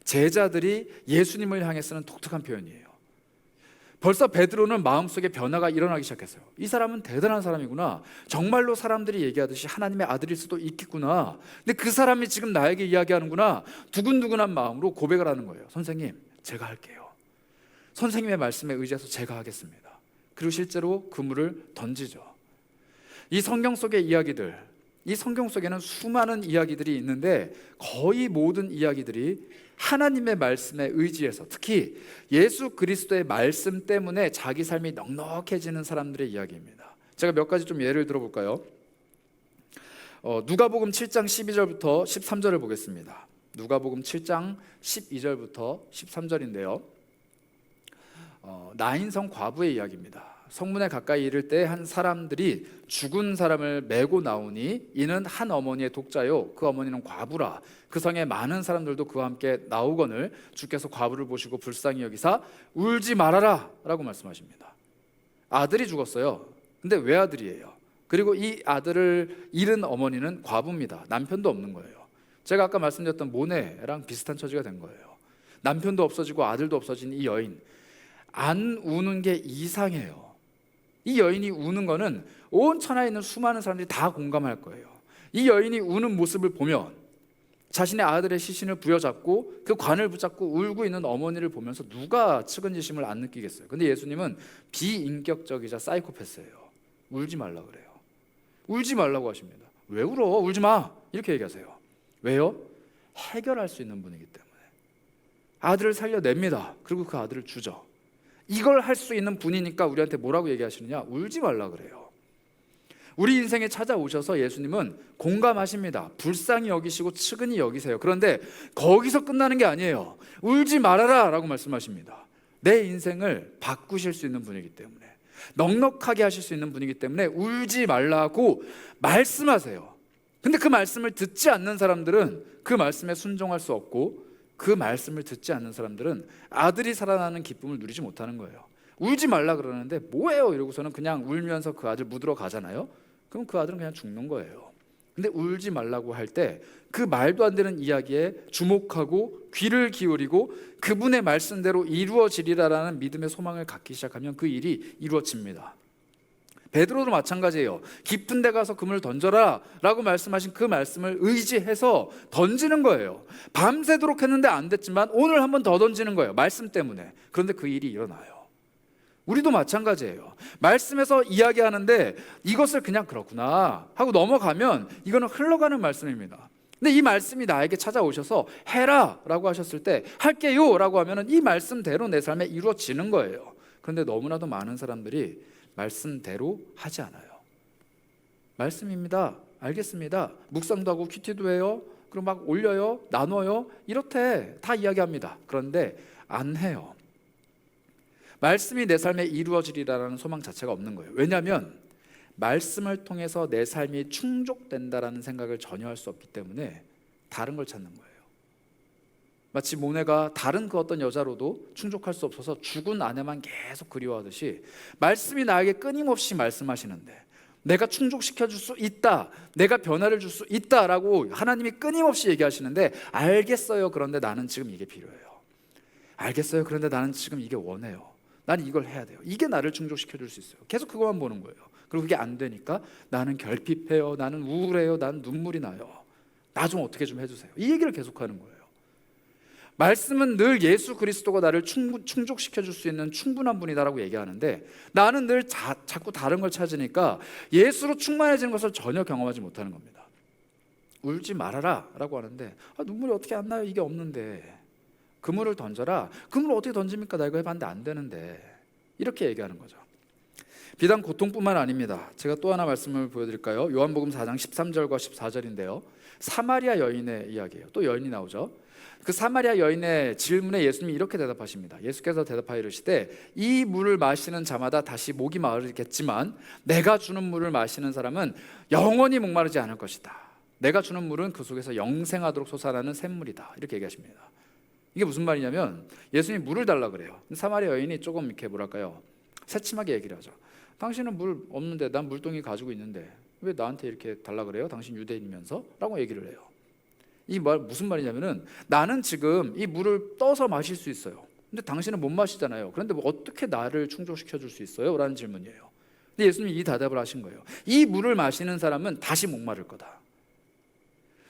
제자들이 예수님을 향해 쓰는 독특한 표현이에요. 벌써 베드로는 마음속에 변화가 일어나기 시작했어요. 이 사람은 대단한 사람이구나. 정말로 사람들이 얘기하듯이 하나님의 아들일 수도 있겠구나. 근데 그 사람이 지금 나에게 이야기하는구나. 두근두근한 마음으로 고백을 하는 거예요. 선생님, 제가 할게요. 선생님의 말씀에 의지해서 제가 하겠습니다. 그리고 실제로 그물을 던지죠. 이 성경 속의 이야기들, 이 성경 속에는 수많은 이야기들이 있는데 거의 모든 이야기들이 하나님의 말씀에 의지해서, 특히 예수 그리스도의 말씀 때문에 자기 삶이 넉넉해지는 사람들의 이야기입니다. 제가 몇 가지 좀 예를 들어볼까요? 누가복음 7장 12절부터 13절을 보겠습니다. 누가복음 7장 12절부터 13절인데요. 나인성 과부의 이야기입니다. 성문에 가까이 이를 때 한 사람들이 죽은 사람을 메고 나오니 이는 한 어머니의 독자요 그 어머니는 과부라. 그 성에 많은 사람들도 그와 함께 나오거늘 주께서 과부를 보시고 불쌍히 여기사 울지 말아라 라고 말씀하십니다. 아들이 죽었어요. 근데 외아들이에요. 그리고 이 아들을 잃은 어머니는 과부입니다. 남편도 없는 거예요. 제가 아까 말씀드렸던 모네랑 비슷한 처지가 된 거예요. 남편도 없어지고 아들도 없어진 이 여인, 안 우는 게 이상해요. 이 여인이 우는 거는 온 천하에 있는 수많은 사람들이 다 공감할 거예요. 이 여인이 우는 모습을 보면 자신의 아들의 시신을 부여잡고 그 관을 붙잡고 울고 있는 어머니를 보면서 누가 측은지심을 안 느끼겠어요? 근데 예수님은 비인격적이자 사이코패스예요. 울지 말라 그래요. 울지 말라고 하십니다. 왜 울어? 울지 마. 이렇게 얘기하세요. 왜요? 해결할 수 있는 분이기 때문에. 아들을 살려냅니다. 그리고 그 아들을 주죠. 이걸 할 수 있는 분이니까 우리한테 뭐라고 얘기하시느냐? 울지 말라 그래요. 우리 인생에 찾아오셔서 예수님은 공감하십니다. 불쌍히 여기시고 측은히 여기세요. 그런데 거기서 끝나는 게 아니에요. 울지 말아라 라고 말씀하십니다. 내 인생을 바꾸실 수 있는 분이기 때문에, 넉넉하게 하실 수 있는 분이기 때문에 울지 말라고 말씀하세요. 근데 그 말씀을 듣지 않는 사람들은 그 말씀에 순종할 수 없고, 그 말씀을 듣지 않는 사람들은 아들이 살아나는 기쁨을 누리지 못하는 거예요. 울지 말라 그러는데 뭐예요? 이러고서는 그냥 울면서 그 아들 묻으러 가잖아요. 그럼 그 아들은 그냥 죽는 거예요. 근데 울지 말라고 할 때 그 말도 안 되는 이야기에 주목하고 귀를 기울이고 그분의 말씀대로 이루어지리라라는 믿음의 소망을 갖기 시작하면 그 일이 이루어집니다. 베드로도 마찬가지예요. 깊은 데 가서 그물을 던져라 라고 말씀하신 그 말씀을 의지해서 던지는 거예요. 밤새도록 했는데 안 됐지만 오늘 한번 더 던지는 거예요. 말씀 때문에. 그런데 그 일이 일어나요. 우리도 마찬가지예요. 말씀에서 이야기하는데 이것을 그냥 그렇구나 하고 넘어가면 이거는 흘러가는 말씀입니다. 근데 이 말씀이 나에게 찾아오셔서 해라 라고 하셨을 때 할게요 라고 하면 이 말씀대로 내 삶에 이루어지는 거예요. 그런데 너무나도 많은 사람들이 말씀대로 하지 않아요. 말씀입니다. 알겠습니다. 묵상도 하고 큐티도 해요. 그럼 막 올려요. 나눠요. 이렇게 다 이야기합니다. 그런데 안 해요. 말씀이 내 삶에 이루어지리라는 소망 자체가 없는 거예요. 왜냐하면 말씀을 통해서 내 삶이 충족된다라는 생각을 전혀 할 수 없기 때문에 다른 걸 찾는 거예요. 마치 모네가 다른 그 어떤 여자로도 충족할 수 없어서 죽은 아내만 계속 그리워하듯이 말씀이 나에게 끊임없이 말씀하시는데 내가 충족시켜 줄 수 있다, 내가 변화를 줄 수 있다라고 하나님이 끊임없이 얘기하시는데 알겠어요. 그런데 나는 지금 이게 필요해요. 알겠어요. 그런데 나는 지금 이게 원해요. 나는 이걸 해야 돼요. 이게 나를 충족시켜 줄 수 있어요. 계속 그것만 보는 거예요. 그리고 그게 안 되니까 나는 결핍해요. 나는 우울해요. 나는 눈물이 나요. 나 좀 어떻게 좀 해주세요. 이 얘기를 계속하는 거예요. 말씀은 늘 예수 그리스도가 나를 충족시켜 줄 수 있는 충분한 분이다라고 얘기하는데 나는 늘 자꾸 다른 걸 찾으니까 예수로 충만해지는 것을 전혀 경험하지 못하는 겁니다. 울지 말아라 라고 하는데 눈물이 어떻게 안 나요? 이게 없는데. 그물을 던져라. 그물을 어떻게 던집니까? 나 이거 해봤는데 안 되는데. 이렇게 얘기하는 거죠. 비단 고통뿐만 아닙니다. 제가 또 하나 말씀을 보여드릴까요? 요한복음 4장 13절과 14절인데요 사마리아 여인의 이야기예요. 또 여인이 나오죠. 그 사마리아 여인의 질문에 예수님이 이렇게 대답하십니다. 예수께서 대답하여 이르시되 이 물을 마시는 자마다 다시 목이 마르겠지만 내가 주는 물을 마시는 사람은 영원히 목마르지 않을 것이다. 내가 주는 물은 그 속에서 영생하도록 솟아나는 샘물이다. 이렇게 얘기하십니다. 이게 무슨 말이냐면 예수님이 물을 달라 그래요. 사마리아 여인이 조금 이렇게 뭐랄까요, 새침하게 얘기를 하죠. 당신은 물 없는데 난 물동이 가지고 있는데 왜 나한테 이렇게 달라 그래요? 당신 유대인이면서? 라고 얘기를 해요. 이 말 무슨 말이냐면은 나는 지금 이 물을 떠서 마실 수 있어요. 근데 당신은 못 마시잖아요. 그런데 뭐 어떻게 나를 충족시켜 줄 수 있어요? 라는 질문이에요. 근데 예수님이 이 대답을 하신 거예요. 이 물을 마시는 사람은 다시 목마를 거다.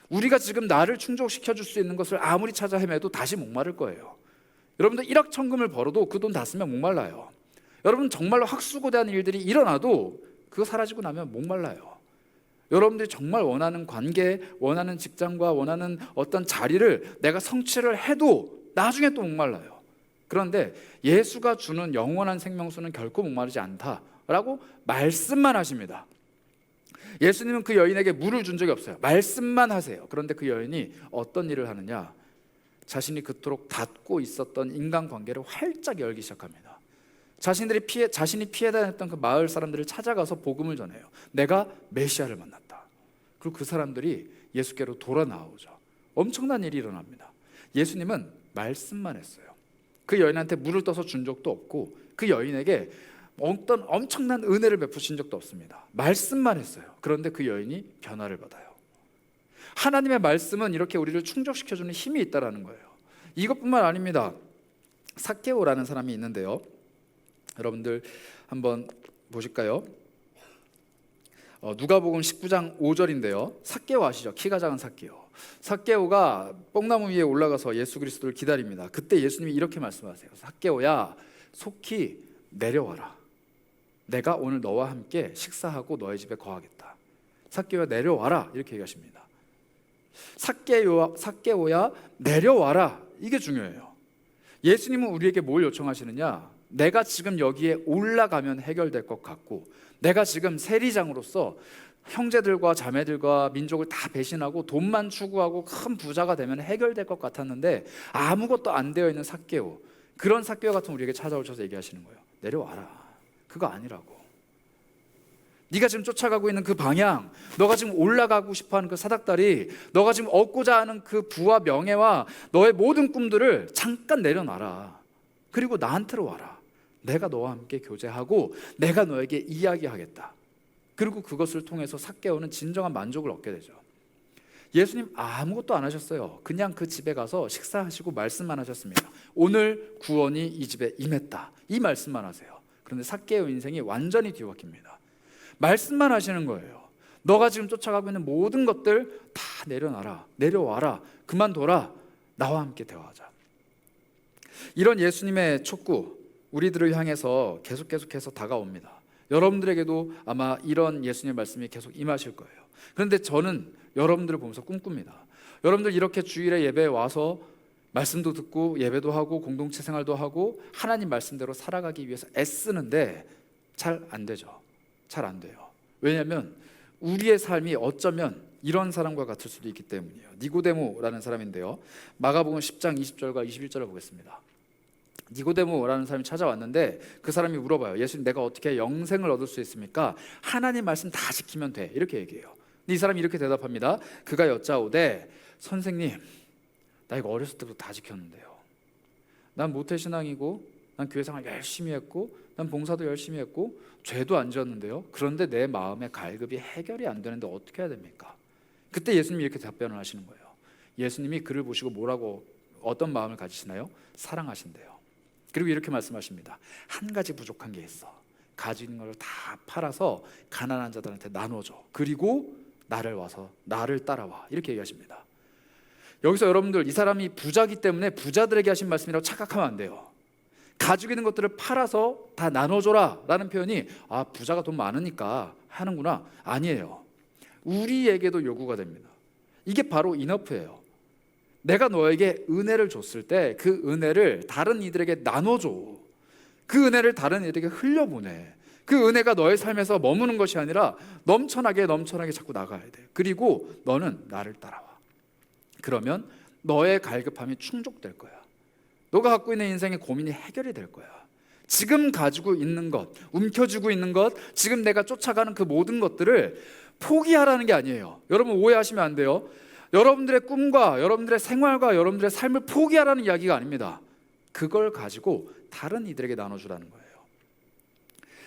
우리가 지금 나를 충족시켜 줄 수 있는 것을 아무리 찾아 헤매도 다시 목마를 거예요. 여러분들 1억 천금을 벌어도 그 돈 다 쓰면 목말라요. 여러분 정말로 학수고대한 일들이 일어나도 그거 사라지고 나면 목말라요. 여러분들이 정말 원하는 관계, 원하는 직장과 원하는 어떤 자리를 내가 성취를 해도 나중에 또 목말라요. 그런데 예수가 주는 영원한 생명수는 결코 목마르지 않다라고 말씀만 하십니다. 예수님은 그 여인에게 물을 준 적이 없어요. 말씀만 하세요. 그런데 그 여인이 어떤 일을 하느냐, 자신이 그토록 닫고 있었던 인간관계를 활짝 열기 시작합니다. 자신이 피해 다녔던 그 마을 사람들을 찾아가서 복음을 전해요. 내가 메시아를 만났다. 그리고 그 사람들이 예수께로 돌아 나오죠. 엄청난 일이 일어납니다. 예수님은 말씀만 했어요. 그 여인한테 물을 떠서 준 적도 없고 그 여인에게 어떤 엄청난 은혜를 베푸신 적도 없습니다. 말씀만 했어요. 그런데 그 여인이 변화를 받아요. 하나님의 말씀은 이렇게 우리를 충족시켜주는 힘이 있다는 거예요. 이것뿐만 아닙니다. 삭개오라는 사람이 있는데요, 여러분들 한번 보실까요? 누가복음 19장 5절인데요. 삭개오 아시죠? 키가 작은 삭개오. 삭개오가 뽕나무 위에 올라가서 예수 그리스도를 기다립니다. 그때 예수님이 이렇게 말씀하세요. 삭개오야, 속히 내려와라. 내가 오늘 너와 함께 식사하고 너의 집에 거하겠다. 삭개오야, 내려와라. 이렇게 얘기하십니다. 삭개오야, 내려와라. 이게 중요해요. 예수님은 우리에게 뭘 요청하시느냐? 내가 지금 여기에 올라가면 해결될 것 같고, 내가 지금 세리장으로서 형제들과 자매들과 민족을 다 배신하고 돈만 추구하고 큰 부자가 되면 해결될 것 같았는데 아무것도 안 되어 있는 삭개오, 그런 삭개오 같은 우리에게 찾아오셔서 얘기하시는 거예요. 내려와라. 그거 아니라고. 네가 지금 쫓아가고 있는 그 방향, 너가 지금 올라가고 싶어하는 그 사닥다리, 너가 지금 얻고자 하는 그 부와 명예와 너의 모든 꿈들을 잠깐 내려놔라. 그리고 나한테로 와라. 내가 너와 함께 교제하고 내가 너에게 이야기하겠다. 그리고 그것을 통해서 삭개오는 진정한 만족을 얻게 되죠. 예수님 아무것도 안 하셨어요. 그냥 그 집에 가서 식사하시고 말씀만 하셨습니다. 오늘 구원이 이 집에 임했다. 이 말씀만 하세요. 그런데 삭개오 인생이 완전히 뒤바뀝니다. 말씀만 하시는 거예요. 너가 지금 쫓아가고 있는 모든 것들 다 내려놔라. 내려와라. 그만둬라. 나와 함께 대화하자. 이런 예수님의 촉구, 우리들을 향해서 계속해서 다가옵니다. 여러분들에게도 아마 이런 예수님의 말씀이 계속 임하실 거예요. 그런데 저는 여러분들을 보면서 꿈꿉니다. 여러분들 이렇게 주일에 예배에 와서 말씀도 듣고 예배도 하고 공동체 생활도 하고 하나님 말씀대로 살아가기 위해서 애쓰는데 잘 안 되죠. 잘 안 돼요. 왜냐하면 우리의 삶이 어쩌면 이런 사람과 같을 수도 있기 때문이에요. 니고데모라는 사람인데요, 마가복음 10장 20절과 21절을 보겠습니다. 니고데모라는 사람이 찾아왔는데 그 사람이 물어봐요. 예수님, 내가 어떻게 영생을 얻을 수 있습니까? 하나님 말씀 다 지키면 돼. 이렇게 얘기해요. 근데 이 사람이 이렇게 대답합니다. 그가 여짜오되, 선생님, 나 이거 어렸을 때부터 다 지켰는데요. 난 모태신앙이고 난 교회생활 열심히 했고 난 봉사도 열심히 했고 죄도 안 지었는데요. 그런데 내 마음의 갈급이 해결이 안 되는데 어떻게 해야 됩니까? 그때 예수님이 이렇게 답변을 하시는 거예요. 예수님이 그를 보시고 뭐라고, 어떤 마음을 가지시나요? 사랑하신대요. 그리고 이렇게 말씀하십니다. 한 가지 부족한 게 있어. 가지고 있는 걸 다 팔아서 가난한 자들한테 나눠줘. 그리고 나를 따라와. 이렇게 얘기하십니다. 여기서 여러분들, 이 사람이 부자기 때문에 부자들에게 하신 말씀이라고 착각하면 안 돼요. 가지고 있는 것들을 팔아서 다 나눠줘라 라는 표현이 부자가 돈 많으니까 하는구나, 아니에요. 우리에게도 요구가 됩니다. 이게 바로 인어프예요. 내가 너에게 은혜를 줬을 때 그 은혜를 다른 이들에게 나눠줘. 그 은혜를 다른 이들에게 흘려보내. 그 은혜가 너의 삶에서 머무는 것이 아니라 넘쳐나게 자꾸 나가야 돼. 그리고 너는 나를 따라와. 그러면 너의 갈급함이 충족될 거야. 너가 갖고 있는 인생의 고민이 해결이 될 거야. 지금 가지고 있는 것, 움켜쥐고 있는 것, 지금 내가 쫓아가는 그 모든 것들을 포기하라는 게 아니에요. 여러분 오해하시면 안 돼요. 여러분들의 꿈과 여러분들의 생활과 여러분들의 삶을 포기하라는 이야기가 아닙니다. 그걸 가지고 다른 이들에게 나눠주라는 거예요.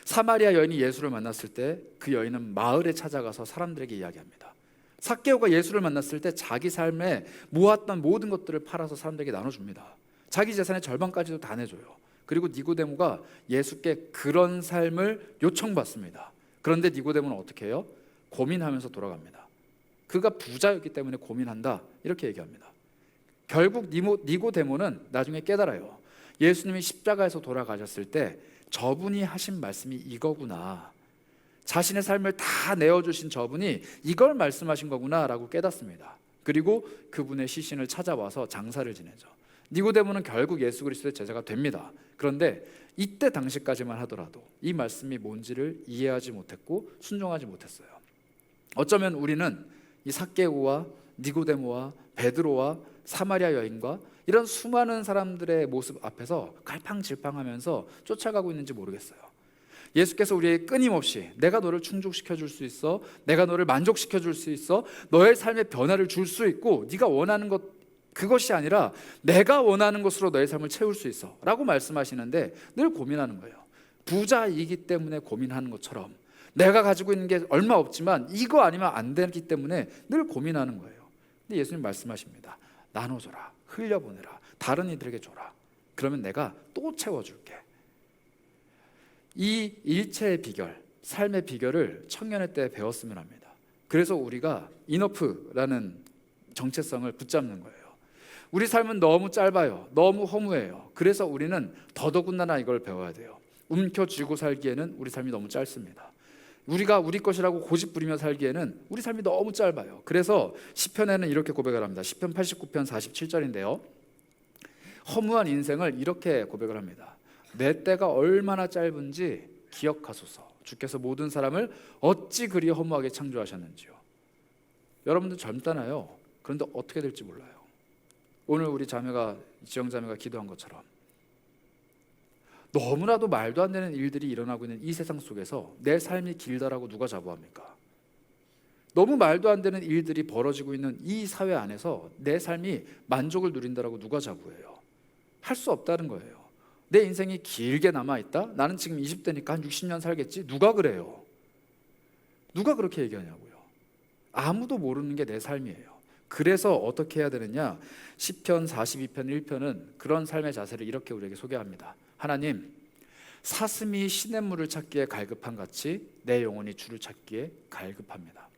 사마리아 여인이 예수를 만났을 때 그 여인은 마을에 찾아가서 사람들에게 이야기합니다. 삭개오가 예수를 만났을 때 자기 삶에 모았던 모든 것들을 팔아서 사람들에게 나눠줍니다. 자기 재산의 절반까지도 다 내줘요. 그리고 니고데모가 예수께 그런 삶을 요청받습니다. 그런데 니고데모는 어떻게 해요? 고민하면서 돌아갑니다. 그가 부자였기 때문에 고민한다, 이렇게 얘기합니다. 결국 니고데모는 나중에 깨달아요. 예수님이 십자가에서 돌아가셨을 때 저분이 하신 말씀이 이거구나, 자신의 삶을 다 내어주신 저분이 이걸 말씀하신 거구나 라고 깨닫습니다. 그리고 그분의 시신을 찾아와서 장사를 지내죠. 니고데모는 결국 예수 그리스도의 제자가 됩니다. 그런데 이때 당시까지만 하더라도 이 말씀이 뭔지를 이해하지 못했고 순종하지 못했어요. 어쩌면 우리는 이 삭개오와 니고데모와 베드로와 사마리아 여인과 이런 수많은 사람들의 모습 앞에서 갈팡질팡하면서 쫓아가고 있는지 모르겠어요. 예수께서 우리에게 끊임없이 내가 너를 충족시켜 줄 수 있어, 내가 너를 만족시켜 줄 수 있어, 너의 삶에 변화를 줄 수 있고 네가 원하는 것, 그것이 아니라 내가 원하는 것으로 너의 삶을 채울 수 있어 라고 말씀하시는데 늘 고민하는 거예요. 부자이기 때문에 고민하는 것처럼 내가 가지고 있는 게 얼마 없지만 이거 아니면 안 되기 때문에 늘 고민하는 거예요. 근데 예수님 말씀하십니다. 나눠줘라, 흘려보내라, 다른 이들에게 줘라. 그러면 내가 또 채워줄게. 이 일체의 비결, 삶의 비결을 청년의 때 배웠으면 합니다. 그래서 우리가 이너프라는 정체성을 붙잡는 거예요. 우리 삶은 너무 짧아요. 너무 허무해요. 그래서 우리는 더더군다나 이걸 배워야 돼요. 움켜쥐고 살기에는 우리 삶이 너무 짧습니다. 우리가 우리 것이라고 고집 부리며 살기에는 우리 삶이 너무 짧아요. 그래서 시편에는 이렇게 고백을 합니다. 시편 89편 47절인데요. 허무한 인생을 이렇게 고백을 합니다. 내 때가 얼마나 짧은지 기억하소서. 주께서 모든 사람을 어찌 그리 허무하게 창조하셨는지요. 여러분들 젊잖아요. 그런데 어떻게 될지 몰라요. 오늘 우리 자매가, 지영 자매가 기도한 것처럼 너무나도 말도 안 되는 일들이 일어나고 있는 이 세상 속에서 내 삶이 길다라고 누가 자부합니까? 너무 말도 안 되는 일들이 벌어지고 있는 이 사회 안에서 내 삶이 만족을 누린다라고 누가 자부해요? 할 수 없다는 거예요. 내 인생이 길게 남아있다? 나는 지금 20대니까 한 60년 살겠지? 누가 그래요? 누가 그렇게 얘기하냐고요? 아무도 모르는 게 내 삶이에요. 그래서 어떻게 해야 되느냐? 시편 42편 1편은 그런 삶의 자세를 이렇게 우리에게 소개합니다. 하나님, 사슴이 시냇물을 찾기에 갈급한 같이 내 영혼이 주를 찾기에 갈급합니다.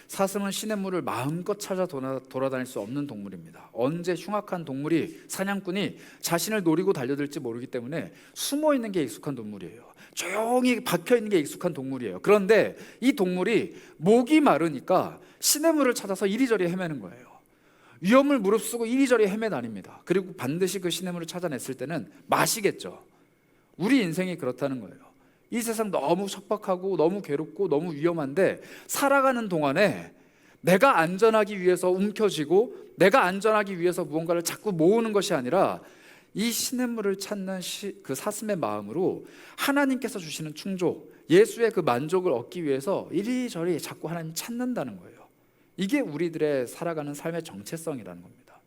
사슴은 시냇물을 마음껏 찾아 돌아다닐 수 없는 동물입니다. 언제 흉악한 동물이, 사냥꾼이 자신을 노리고 달려들지 모르기 때문에 숨어있는 게 익숙한 동물이에요. 조용히 박혀있는 게 익숙한 동물이에요. 그런데 이 동물이 목이 마르니까 시냇물을 찾아서 이리저리 헤매는 거예요. 위험을 무릅쓰고 이리저리 헤매다닙니다. 그리고 반드시 그 시냇물을 찾아냈을 때는 마시겠죠. 우리 인생이 그렇다는 거예요. 이 세상 너무 척박하고 너무 괴롭고 너무 위험한데 살아가는 동안에 내가 안전하기 위해서 움켜쥐고 내가 안전하기 위해서 무언가를 자꾸 모으는 것이 아니라 이 시냇물을 찾는 그 사슴의 마음으로 하나님께서 주시는 충족, 예수의 그 만족을 얻기 위해서 이리저리 자꾸 하나님 찾는다는 거예요. 이게 우리들의 살아가는 삶의 정체성이라는 겁니다.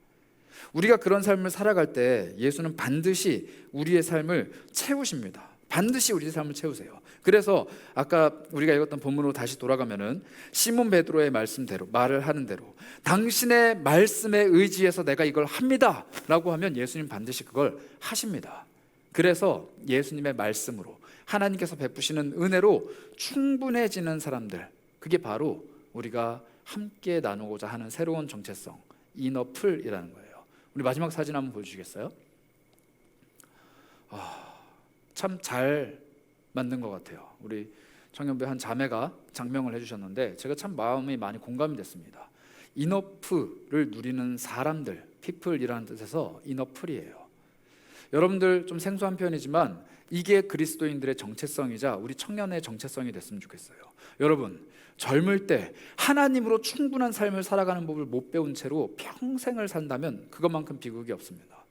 우리가 그런 삶을 살아갈 때 예수는 반드시 우리의 삶을 채우십니다. 반드시 우리의 삶을 채우세요. 그래서 아까 우리가 읽었던 본문으로 다시 돌아가면은 시몬 베드로의 말씀대로, 말을 하는 대로 당신의 말씀에 의지해서 내가 이걸 합니다 라고 하면 예수님 반드시 그걸 하십니다. 그래서 예수님의 말씀으로, 하나님께서 베푸시는 은혜로 충분해지는 사람들, 그게 바로 우리가 함께 나누고자 하는 새로운 정체성, 이너풀이라는 거예요. 우리 마지막 사진 한번 보여주시겠어요? 참 잘 만든 것 같아요. 우리 청년부의 한 자매가 장명을 해주셨는데 제가 참 마음이 많이 공감이 됐습니다. 이너프를 누리는 사람들, people이라는 뜻에서 이너풀이에요. 여러분들 좀 생소한 표현이지만 이게 그리스도인들의 정체성이자 우리 청년의 정체성이 됐으면 좋겠어요. 여러분, 젊을 때 하나님으로 충분한 삶을 살아가는 법을 못 배운 채로 평생을 산다면 그것만큼 비극이 없습니다.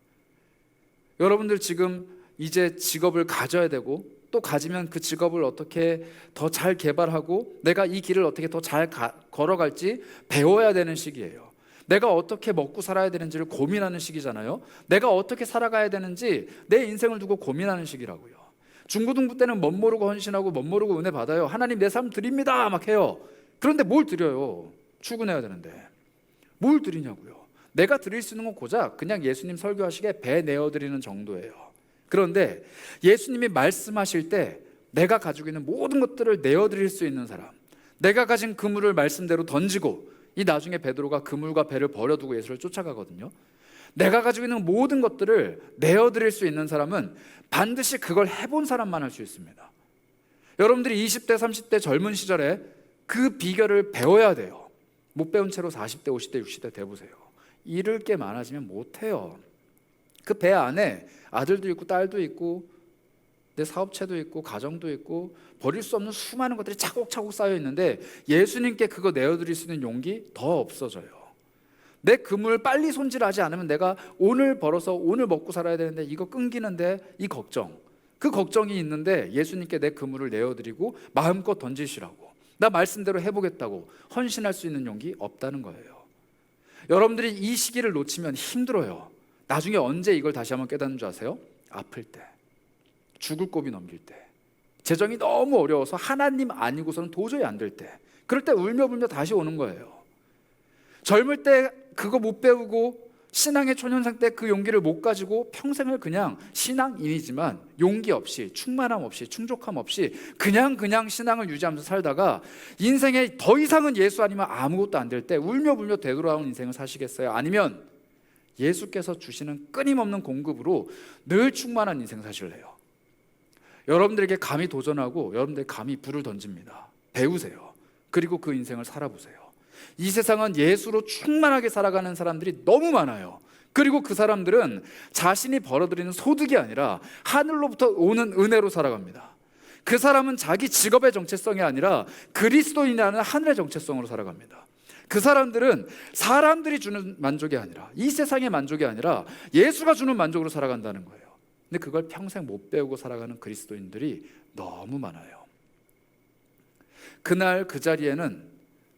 여러분들 지금 이제 직업을 가져야 되고 또 가지면 그 직업을 어떻게 더 잘 개발하고 내가 이 길을 어떻게 더 잘 걸어갈지 배워야 되는 시기예요. 내가 어떻게 먹고 살아야 되는지를 고민하는 시기잖아요. 내가 어떻게 살아가야 되는지 내 인생을 두고 고민하는 시기라고요. 중고등부 때는 멋 모르고 헌신하고 멋 모르고 은혜 받아요. 하나님 내 삶 드립니다 막 해요. 그런데 뭘 드려요? 출근해야 되는데 뭘 드리냐고요. 내가 드릴 수 있는 건 고작 그냥 예수님 설교하시게 배 내어드리는 정도예요. 그런데 예수님이 말씀하실 때 내가 가지고 있는 모든 것들을 내어드릴 수 있는 사람, 내가 가진 그물을 말씀대로 던지고, 이 나중에 베드로가 그물과 배를 버려두고 예수를 쫓아가거든요. 내가 가지고 있는 모든 것들을 내어드릴 수 있는 사람은 반드시 그걸 해본 사람만 할 수 있습니다. 여러분들이 20대 30대 젊은 시절에 그 비결을 배워야 돼요. 못 배운 채로 40대 50대 60대 돼보세요. 잃을 게 많아지면 못해요. 그 배 안에 아들도 있고 딸도 있고 내 사업체도 있고 가정도 있고 버릴 수 없는 수많은 것들이 차곡차곡 쌓여 있는데 예수님께 그거 내어드릴 수 있는 용기 더 없어져요. 내 그물 빨리 손질하지 않으면 내가 오늘 벌어서 오늘 먹고 살아야 되는데 이거 끊기는데 이 걱정, 그 걱정이 있는데 예수님께 내 그물을 내어드리고 마음껏 던지시라고, 나 말씀대로 해보겠다고 헌신할 수 있는 용기 없다는 거예요. 여러분들이 이 시기를 놓치면 힘들어요. 나중에 언제 이걸 다시 한번 깨닫는 줄 아세요? 아플 때. 죽을 고비 넘길 때, 재정이 너무 어려워서 하나님 아니고서는 도저히 안 될 때, 그럴 때 울며 불며 다시 오는 거예요. 젊을 때 그거 못 배우고 신앙의 초년생 때 그 용기를 못 가지고 평생을 그냥 신앙인이지만 용기 없이, 충만함 없이, 충족함 없이 그냥 신앙을 유지하면서 살다가 인생에 더 이상은 예수 아니면 아무것도 안 될 때 울며 불며 되돌아온 인생을 사시겠어요? 아니면 예수께서 주시는 끊임없는 공급으로 늘 충만한 인생 사실래요? 여러분들에게 감히 도전하고 여러분들에게 감히 불을 던집니다. 배우세요. 그리고 그 인생을 살아보세요. 이 세상은 예수로 충만하게 살아가는 사람들이 너무 많아요. 그리고 그 사람들은 자신이 벌어들이는 소득이 아니라 하늘로부터 오는 은혜로 살아갑니다. 그 사람은 자기 직업의 정체성이 아니라 그리스도인이라는 하늘의 정체성으로 살아갑니다. 그 사람들은 사람들이 주는 만족이 아니라, 이 세상의 만족이 아니라 예수가 주는 만족으로 살아간다는 거예요. 근데 그걸 평생 못 배우고 살아가는 그리스도인들이 너무 많아요. 그날 그 자리에는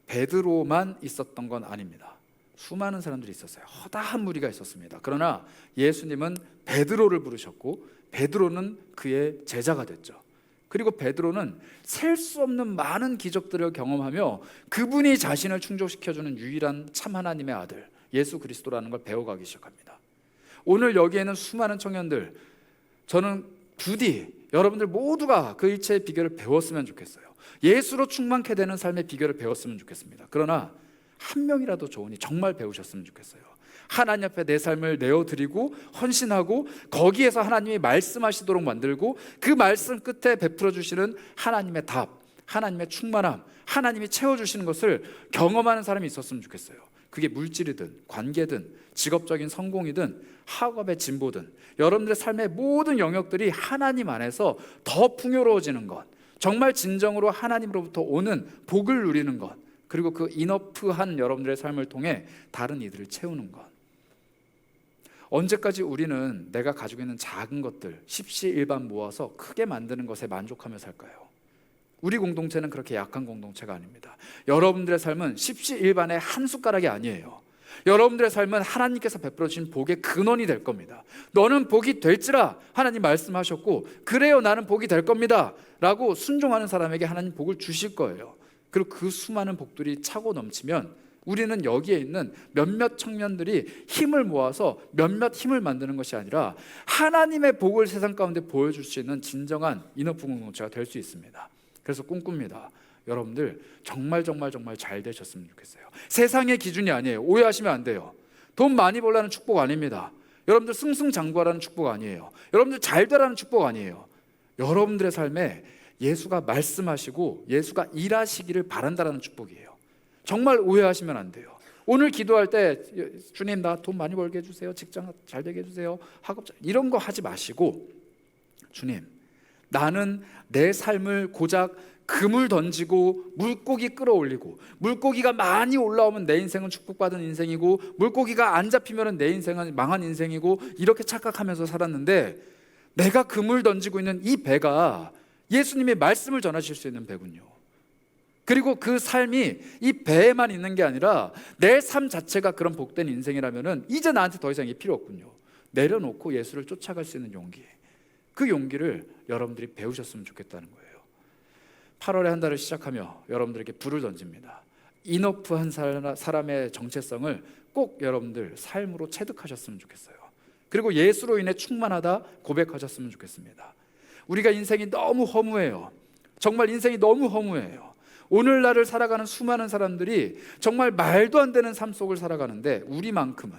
베드로만 있었던 건 아닙니다. 수많은 사람들이 있었어요. 허다한 무리가 있었습니다. 그러나 예수님은 베드로를 부르셨고 베드로는 그의 제자가 됐죠. 그리고 베드로는 셀 수 없는 많은 기적들을 경험하며 그분이 자신을 충족시켜주는 유일한 참 하나님의 아들 예수 그리스도라는 걸 배워가기 시작합니다. 오늘 여기에는 수많은 청년들, 저는 부디 여러분들 모두가 그 일체의 비결을 배웠으면 좋겠어요. 예수로 충만케 되는 삶의 비결을 배웠으면 좋겠습니다. 그러나 한 명이라도 좋으니 정말 배우셨으면 좋겠어요. 하나님 앞에 내 삶을 내어드리고 헌신하고 거기에서 하나님이 말씀하시도록 만들고 그 말씀 끝에 베풀어 주시는 하나님의 답, 하나님의 충만함, 하나님이 채워주시는 것을 경험하는 사람이 있었으면 좋겠어요. 그게 물질이든 관계든 직업적인 성공이든 학업의 진보든 여러분들의 삶의 모든 영역들이 하나님 안에서 더 풍요로워지는 것, 정말 진정으로 하나님으로부터 오는 복을 누리는 것, 그리고 그 이너프한 여러분들의 삶을 통해 다른 이들을 채우는 것. 언제까지 우리는 내가 가지고 있는 작은 것들 십시일반 모아서 크게 만드는 것에 만족하며 살까요? 우리 공동체는 그렇게 약한 공동체가 아닙니다. 여러분들의 삶은 십시일반의 한 숟가락이 아니에요. 여러분들의 삶은 하나님께서 베풀어 주신 복의 근원이 될 겁니다. 너는 복이 될지라 하나님 말씀하셨고 그래요 나는 복이 될 겁니다 라고 순종하는 사람에게 하나님 복을 주실 거예요. 그리고 그 수많은 복들이 차고 넘치면 우리는 여기에 있는 몇몇 청년들이 힘을 모아서 몇몇 힘을 만드는 것이 아니라 하나님의 복을 세상 가운데 보여줄 수 있는 진정한 이너프 공동체가 될 수 있습니다. 그래서 꿈꿉니다. 여러분들 정말 잘 되셨으면 좋겠어요. 세상의 기준이 아니에요. 오해하시면 안 돼요. 돈 많이 벌라는 축복 아닙니다. 여러분들 승승장구하라는 축복 아니에요. 여러분들 잘 되라는 축복 아니에요. 여러분들의 삶에 예수가 말씀하시고 예수가 일하시기를 바란다라는 축복이에요. 정말 오해하시면 안 돼요. 오늘 기도할 때 주님 나 돈 많이 벌게 해주세요. 직장 잘 되게 해주세요. 학업 이런 거 하지 마시고 주님 나는 내 삶을 고작 금을 던지고 물고기 끌어올리고 물고기가 많이 올라오면 내 인생은 축복받은 인생이고 물고기가 안 잡히면 내 인생은 망한 인생이고 이렇게 착각하면서 살았는데 내가 금을 던지고 있는 이 배가 예수님의 말씀을 전하실 수 있는 배군요. 그리고 그 삶이 이 배에만 있는 게 아니라 내 삶 자체가 그런 복된 인생이라면 이제 나한테 더 이상 이 필요 없군요. 내려놓고 예수를 쫓아갈 수 있는 용기, 그 용기를 여러분들이 배우셨으면 좋겠다는 거예요. 8월에 한 달을 시작하며 여러분들에게 불을 던집니다. 이너프한 사람의 정체성을 꼭 여러분들 삶으로 체득하셨으면 좋겠어요. 그리고 예수로 인해 충만하다 고백하셨으면 좋겠습니다. 우리가 인생이 너무 허무해요. 정말 인생이 너무 허무해요. 오늘날을 살아가는 수많은 사람들이 정말 말도 안 되는 삶 속을 살아가는데 우리만큼은,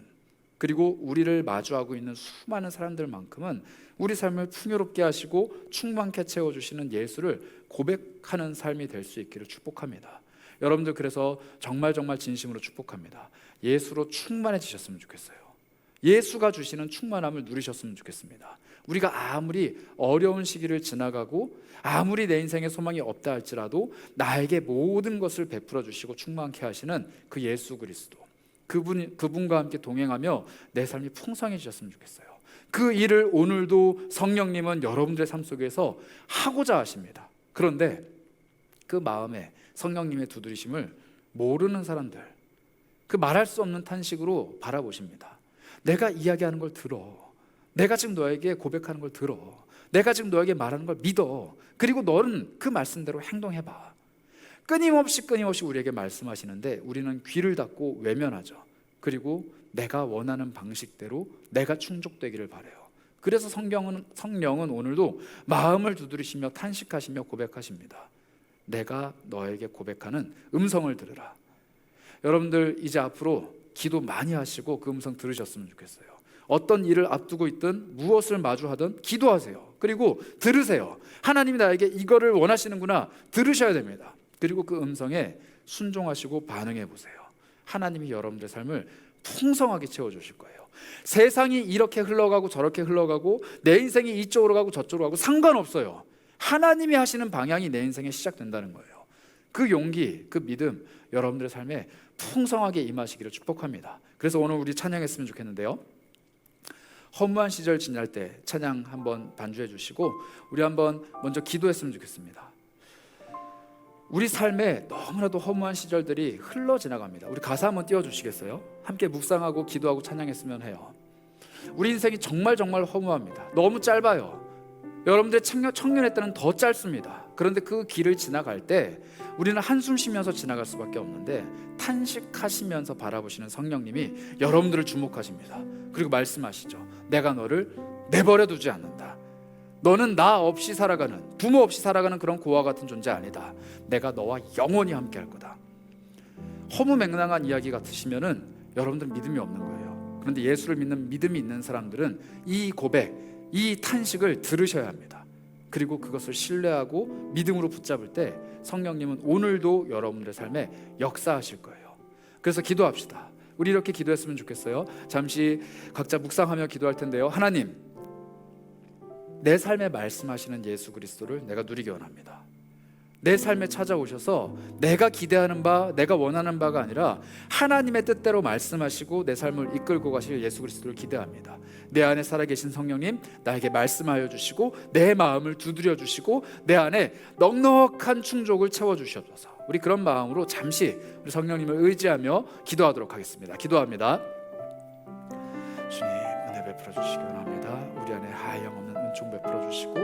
그리고 우리를 마주하고 있는 수많은 사람들만큼은 우리 삶을 풍요롭게 하시고 충만케 채워주시는 예수를 고백하는 삶이 될 수 있기를 축복합니다. 여러분들 그래서 정말 진심으로 축복합니다. 예수로 충만해지셨으면 좋겠어요. 예수가 주시는 충만함을 누리셨으면 좋겠습니다. 우리가 아무리 어려운 시기를 지나가고 아무리 내 인생에 소망이 없다 할지라도 나에게 모든 것을 베풀어 주시고 충만케 하시는 그 예수 그리스도, 그분과 함께 동행하며 내 삶이 풍성해지셨으면 좋겠어요. 그 일을 오늘도 성령님은 여러분들의 삶 속에서 하고자 하십니다. 그런데 그 마음에 성령님의 두드리심을 모르는 사람들, 그 말할 수 없는 탄식으로 바라보십니다. 내가 이야기하는 걸 들어. 내가 지금 너에게 고백하는 걸 들어. 내가 지금 너에게 말하는 걸 믿어. 그리고 너는 그 말씀대로 행동해봐. 끊임없이 우리에게 말씀하시는데 우리는 귀를 닫고 외면하죠. 그리고 내가 원하는 방식대로 내가 충족되기를 바라요. 그래서 성령은 오늘도 마음을 두드리시며 탄식하시며 고백하십니다. 내가 너에게 고백하는 음성을 들으라. 여러분들 이제 앞으로 기도 많이 하시고 그 음성 들으셨으면 좋겠어요. 어떤 일을 앞두고 있든 무엇을 마주하든 기도하세요. 그리고 들으세요. 하나님이 나에게 이거를 원하시는구나. 들으셔야 됩니다. 그리고 그 음성에 순종하시고 반응해 보세요. 하나님이 여러분들의 삶을 풍성하게 채워주실 거예요. 세상이 이렇게 흘러가고 저렇게 흘러가고 내 인생이 이쪽으로 가고 저쪽으로 가고 상관없어요. 하나님이 하시는 방향이 내 인생에 시작된다는 거예요. 그 용기, 그 믿음 여러분들의 삶에 풍성하게 임하시기를 축복합니다. 그래서 오늘 우리 찬양했으면 좋겠는데요. 허무한 시절 지날 때 찬양 한번 반주해 주시고 우리 한번 먼저 기도했으면 좋겠습니다. 우리 삶에 너무나도 허무한 시절들이 흘러 지나갑니다. 우리 가사 한번 띄워주시겠어요? 함께 묵상하고 기도하고 찬양했으면 해요. 우리 인생이 정말 허무합니다. 너무 짧아요. 여러분들의 청년의 때는 더 짧습니다. 그런데 그 길을 지나갈 때 우리는 한숨 쉬면서 지나갈 수밖에 없는데 탄식하시면서 바라보시는 성령님이 여러분들을 주목하십니다. 그리고 말씀하시죠. 내가 너를 내버려 두지 않는다. 너는 나 없이 살아가는, 부모 없이 살아가는 그런 고아와 같은 존재 아니다. 내가 너와 영원히 함께 할 거다. 허무맹랑한 이야기 같으시면은 여러분들은 믿음이 없는 거예요. 그런데 예수를 믿는 믿음이 있는 사람들은 이 고백, 이 탄식을 들으셔야 합니다. 그리고 그것을 신뢰하고 믿음으로 붙잡을 때 성령님은 오늘도 여러분들의 삶에 역사하실 거예요. 그래서 기도합시다. 우리 이렇게 기도했으면 좋겠어요. 잠시 각자 묵상하며 기도할 텐데요. 하나님, 내 삶에 말씀하시는 예수 그리스도를 내가 누리기 원합니다. 내 삶에 찾아오셔서 내가 기대하는 바, 내가 원하는 바가 아니라 하나님의 뜻대로 말씀하시고 내 삶을 이끌고 가실 예수 그리스도를 기대합니다. 내 안에 살아계신 성령님, 나에게 말씀하여 주시고 내 마음을 두드려 주시고 내 안에 넉넉한 충족을 채워 주시옵소서. 우리 그런 마음으로 잠시 우리 성령님을 의지하며 기도하도록 하겠습니다. 기도합니다. 주님, 은혜 베풀어 주시기 원합니다. 우리 안에 하염없는 은총 베풀어 주시고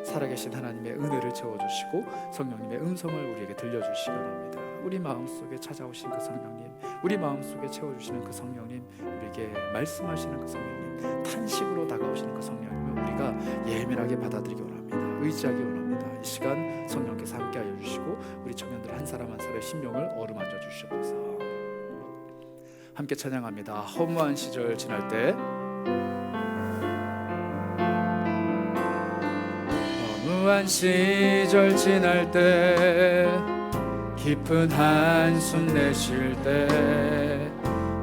살아계신 하나님의 은혜를 채워주시고 성령님의 음성을 우리에게 들려주시기 원합니다. 우리 마음속에 찾아오신 그 성령님, 우리 마음속에 채워주시는 그 성령님, 우리에게 말씀하시는 그 성령님, 탄식으로 다가오시는 그 성령님을 우리가 예민하게 받아들이기 원합니다. 의지하기 원합니다. 이 시간 성령께서 함께하여 주시고 우리 청년들 한 사람 한 사람의 심령을 어루만져 주시옵소서. 함께 찬양합니다. 허무한 시절 지날 때, 허무한 시절 지날 때, 깊은 한숨 내쉴 때,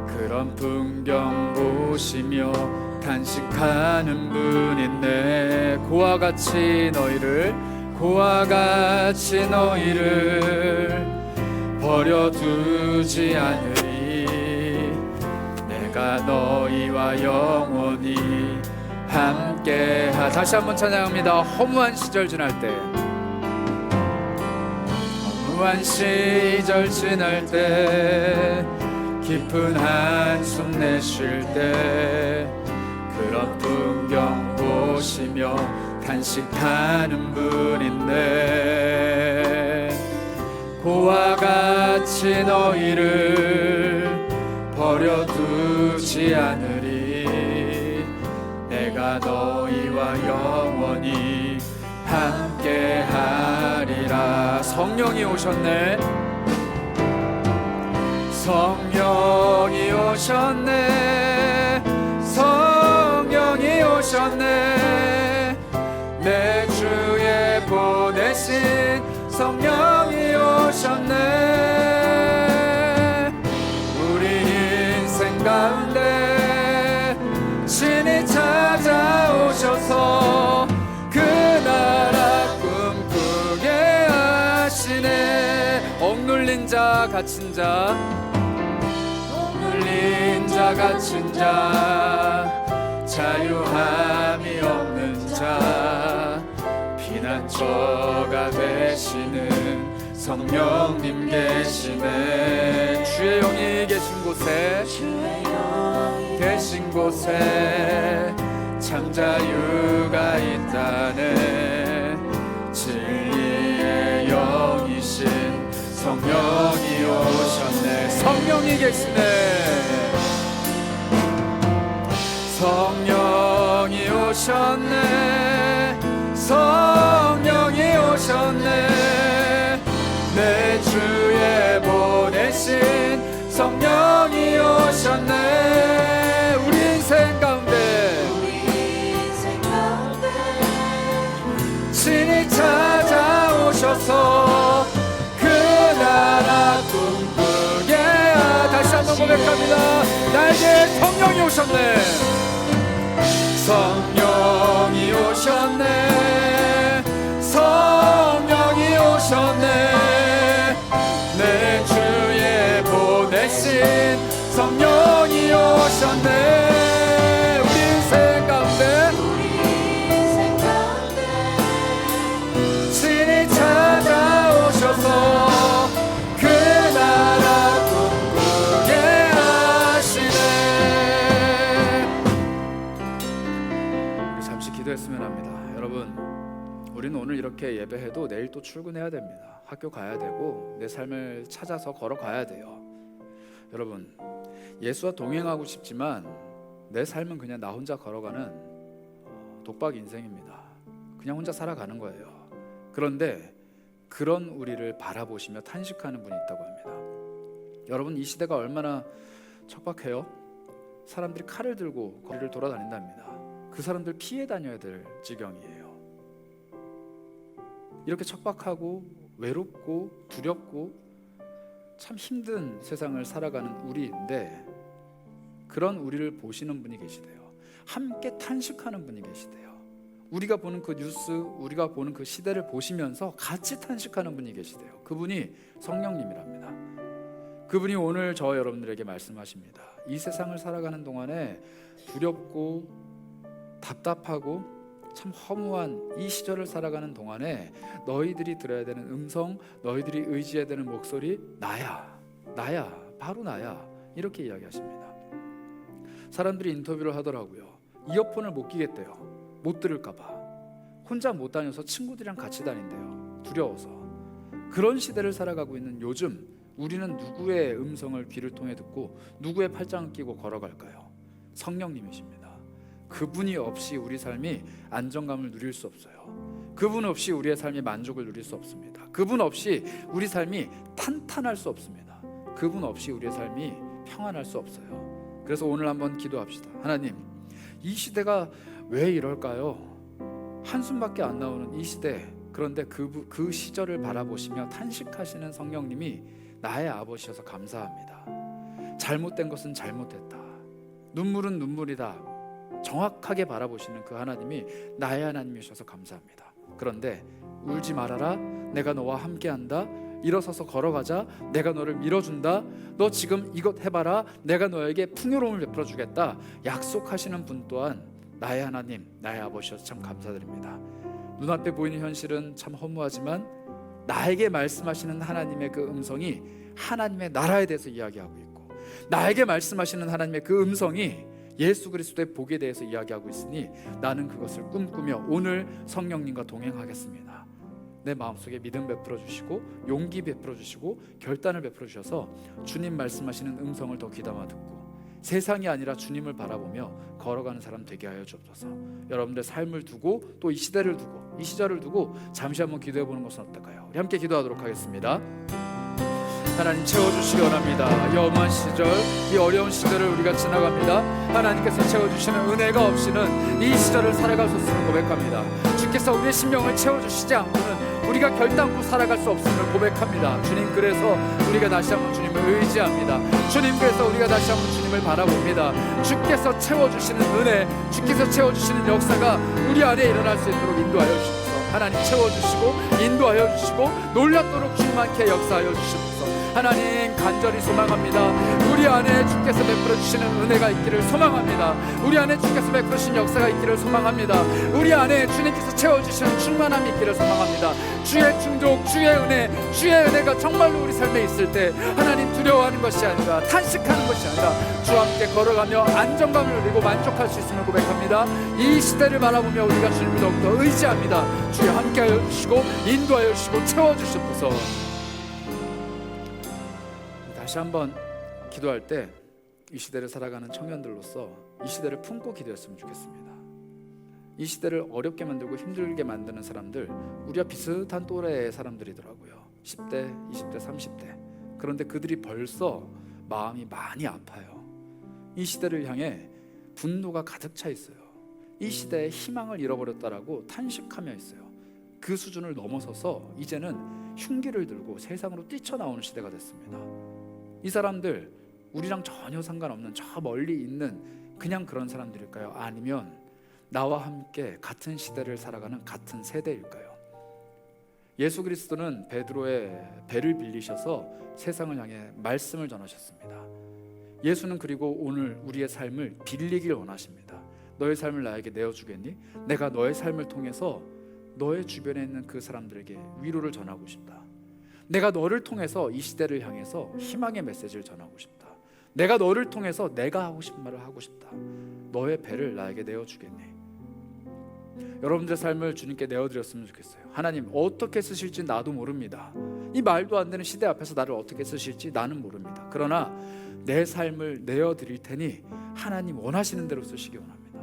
그런 풍경 보시며 탄식하는 분 있네. 고와 같이 너희를 버려두지 않으리. 내가 너희와 영원히 함께하. 다시 한번 찬양합니다. 허무한 시절 지날 때, 허무한 시절 지날 때, 깊은 한숨 내쉴 때, 그런 풍경 보시며 탄식하는 분 있네. 고와 같이 너희를 버려두지 않으리. 내가 너희와 영원히 함께하리라. 성령이 오셨네. 성령이 오셨네. 성령이 오셨네. 내 주에 보내신 성령이 오셨네. 우리 인생 가운데 신이 찾아오셔서 그 나라 꿈꾸게 하시네. 억눌린 자 갇힌 자, 억눌린 자 갇힌 자, 자유함이 없는 자, 피난처가 되시는 성령님 계시네. 주의 영이 계신 곳에 참 자유가 있다네. 진리의 영이신 성령이 오셨네. 성령이 계시네. 성령이 오셨네. 성령이 오셨네. 내 주에 보내신 성령이 오셨네. 우리 인생 가운데 친히 찾아오셔서 그 나라 꿈꾸게. 다시 한번 고백합니다. 나에게 성령이 오셨네. 성령이 오셨네. 성령이 오셨네. 내 주에 보내신 성령이 오셨네. 우리 인생 가운데 친히 찾아오셔서 그 나라 꿈꾸게 하시네. 우리 잠시 기도했으면 합니다. 여러분, 우리는 오늘 이렇게 예배해도 내일 또 출근해야 됩니다. 학교 가야 되고 내 삶을 찾아서 걸어가야 돼요. 여러분, 예수와 동행하고 싶지만 내 삶은 그냥 나 혼자 걸어가는 독박 인생입니다. 그냥 혼자 살아가는 거예요. 그런데 그런 우리를 바라보시며 탄식하는 분이 있다고 합니다. 여러분, 이 시대가 얼마나 척박해요? 사람들이 칼을 들고 거리를 돌아다닌답니다. 그 사람들 피해 다녀야 될 지경이에요. 이렇게 척박하고 외롭고 두렵고 참 힘든 세상을 살아가는 우리인데, 그런 우리를 보시는 분이 계시대요. 함께 탄식하는 분이 계시대요. 우리가 보는 그 뉴스, 우리가 보는 그 시대를 보시면서 같이 탄식하는 분이 계시대요. 그분이 성령님이랍니다. 그분이 오늘 저 여러분들에게 말씀하십니다. 이 세상을 살아가는 동안에 두렵고 답답하고 참 허무한 이 시절을 살아가는 동안에 너희들이 들어야 되는 음성, 너희들이 의지해야 되는 목소리, 나야, 바로 나야, 이렇게 이야기하십니다. 사람들이 인터뷰를 하더라고요. 이어폰을 못 끼겠대요. 못 들을까봐. 혼자 못 다녀서 친구들이랑 같이 다닌대요. 두려워서. 그런 시대를 살아가고 있는 요즘, 우리는 누구의 음성을 귀를 통해 듣고 누구의 팔짱을 끼고 걸어갈까요? 성령님이십니다. 그분이 없이 우리 삶이 안정감을 누릴 수 없어요. 그분 없이 우리의 삶이 만족을 누릴 수 없습니다. 그분 없이 우리 삶이 탄탄할 수 없습니다. 그분 없이 우리의 삶이 평안할 수 없어요. 그래서 오늘 한번 기도합시다. 하나님, 이 시대가 왜 이럴까요? 한숨밖에 안 나오는 이 시대, 그런데 그 시절을 바라보시며 탄식하시는 성령님이 나의 아버지셔서 감사합니다. 잘못된 것은 잘못했다, 눈물은 눈물이다, 정확하게 바라보시는 그 하나님이 나의 하나님이셔서 감사합니다. 그런데 울지 말아라, 내가 너와 함께한다, 일어서서 걸어가자, 내가 너를 밀어준다, 너 지금 이것 해봐라, 내가 너에게 풍요로움을 베풀어주겠다 약속하시는 분 또한 나의 하나님, 나의 아버지셔서 참 감사드립니다. 눈앞에 보이는 현실은 참 허무하지만 나에게 말씀하시는 하나님의 그 음성이 하나님의 나라에 대해서 이야기하고 있고, 나에게 말씀하시는 하나님의 그 음성이 예수 그리스도의 복에 대해서 이야기하고 있으니 나는 그것을 꿈꾸며 오늘 성령님과 동행하겠습니다. 내 마음속에 믿음 베풀어 주시고 용기 베풀어 주시고 결단을 베풀어 주셔서 주님 말씀하시는 음성을 더 귀담아 듣고 세상이 아니라 주님을 바라보며 걸어가는 사람 되게 하여 주옵소서. 여러분들의 삶을 두고 또 이 시대를 두고 이 시절을 두고 잠시 한번 기도해 보는 것은 어떨까요? 우리 함께 기도하도록 하겠습니다. 하나님, 채워주시기 원합니다. 이 엄한 시절, 이 어려운 시절을 우리가 지나갑니다. 하나님께서 채워주시는 은혜가 없이는 이 시절을 살아갈 수 없음을 고백합니다. 주께서 우리의 심령을 채워주시지 않고는 우리가 결단코 살아갈 수 없음을 고백합니다. 주님, 그래서 우리가 다시 한번 주님을 의지합니다. 주님, 그래서 우리가 다시 한번 주님을 바라봅니다. 주께서 채워주시는 은혜, 주께서 채워주시는 역사가 우리 안에 일어날 수 있도록 인도하여 주시옵소서. 하나님, 채워주시고 인도하여 주시고 놀랍도록 충만케 역사하여 주시옵소서. 하나님, 간절히 소망합니다. 우리 안에 주께서 베풀어 주시는 은혜가 있기를 소망합니다. 우리 안에 주께서 베풀어 주신 역사가 있기를 소망합니다. 우리 안에 주님께서 채워주시는 충만함이 있기를 소망합니다. 주의 충족, 주의 은혜가 정말로 우리 삶에 있을 때 하나님, 두려워하는 것이 아니라 탄식하는 것이 아니라 주와 함께 걸어가며 안정감을 누리고 만족할 수 있음을 고백합니다. 이 시대를 바라보며 우리가 주님을 더욱더 의지합니다. 주여 함께하여 주시고 인도하여 주시고 채워주시옵소서. 다시 한번 기도할 때 이 시대를 살아가는 청년들로서 이 시대를 품고 기도했으면 좋겠습니다. 이 시대를 어렵게 만들고 힘들게 만드는 사람들, 우리와 비슷한 또래의 사람들이더라고요. 10대, 20대, 30대. 그런데 그들이 벌써 마음이 많이 아파요. 이 시대를 향해 분노가 가득 차 있어요. 이 시대에 희망을 잃어버렸다라고 탄식하며 있어요. 그 수준을 넘어서서 이제는 흉기를 들고 세상으로 뛰쳐나오는 시대가 됐습니다. 이 사람들 우리랑 전혀 상관없는 저 멀리 있는 그냥 그런 사람들일까요? 아니면 나와 함께 같은 시대를 살아가는 같은 세대일까요? 예수 그리스도는 베드로의 배를 빌리셔서 세상을 향해 말씀을 전하셨습니다. 예수는 그리고 오늘 우리의 삶을 빌리길 원하십니다. 너의 삶을 나에게 내어주겠니? 내가 너의 삶을 통해서 너의 주변에 있는 그 사람들에게 위로를 전하고 싶다. 내가 너를 통해서 이 시대를 향해서 희망의 메시지를 전하고 싶다. 내가 너를 통해서 내가 하고 싶은 말을 하고 싶다. 너의 배를 나에게 내어주겠니? 여러분들의 삶을 주님께 내어드렸으면 좋겠어요. 하나님 어떻게 쓰실지 나도 모릅니다. 이 말도 안 되는 시대 앞에서 나를 어떻게 쓰실지 나는 모릅니다. 그러나 내 삶을 내어드릴 테니 하나님 원하시는 대로 쓰시기 원합니다.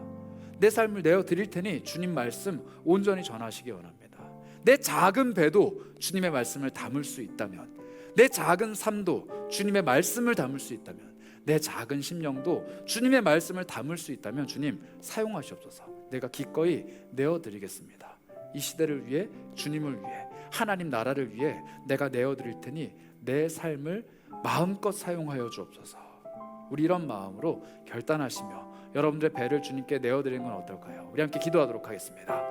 내 삶을 내어드릴 테니 주님 말씀 온전히 전하시기 원합니다. 내 작은 배도 주님의 말씀을 담을 수 있다면, 내 작은 삶도 주님의 말씀을 담을 수 있다면, 내 작은 심령도 주님의 말씀을 담을 수 있다면 주님 사용하시옵소서. 내가 기꺼이 내어드리겠습니다. 이 시대를 위해, 주님을 위해, 하나님 나라를 위해 내가 내어드릴 테니 내 삶을 마음껏 사용하여 주옵소서. 우리 이런 마음으로 결단하시며 여러분들의 배를 주님께 내어드리는 건 어떨까요? 우리 함께 기도하도록 하겠습니다.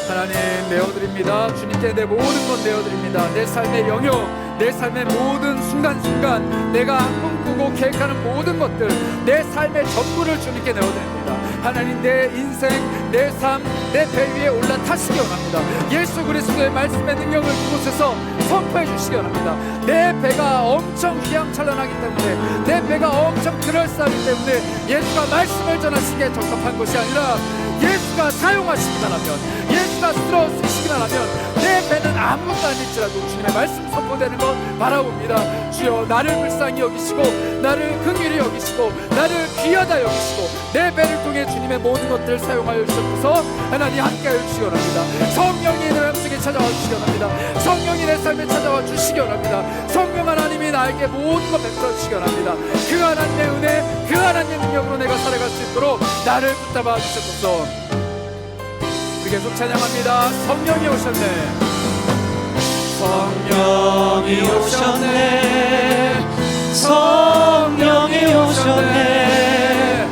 하나님 내어드립니다. 주님께 내 모든 것 내어드립니다. 내 삶의 영역, 내 삶의 모든 순간순간, 내가 꿈꾸고 계획하는 모든 것들, 내 삶의 전부를 주님께 내어드립니다. 하나님 내 인생, 내 삶, 내 배 위에 올라타시기 원합니다. 예수 그리스도의 말씀의 능력을 그곳에서 선포해 주시기 원합니다. 내 배가 엄청 휘황찬란하기 때문에, 내 배가 엄청 그럴싸하기 때문에 예수가 말씀을 전하시기에 적합한 것이 아니라 예수가 사용하시기만 하면, 예수가 쓸어 쓰시기만 하면 내 배는 아무것도 아닐지라도 주님의 말씀 선포되는 것 바라봅니다. 주여 나를 불쌍히 여기시고 나를 긍휼히 여기시고 나를 귀하다 여기시고 내 배를 통해 주님의 모든 것들을 사용하여 주셔서 하나님 함께하여 주시기 원합니다. 성령이 내 마음속에 찾아와 주시기 원합니다. 성령이 내 삶에 찾아와 주시기 원합니다. 성령 하나님이 나에게 모든 것 베풀어 주시기 원합니다. 그 하나님의 은혜, 그 하나님의 능력으로 내가 살아갈 수 있도록 나를 붙잡아 주셔서 우리 계속 찬양합니다. 성령이 오셨네, 성령이 오셨네, 성령이 오셨네,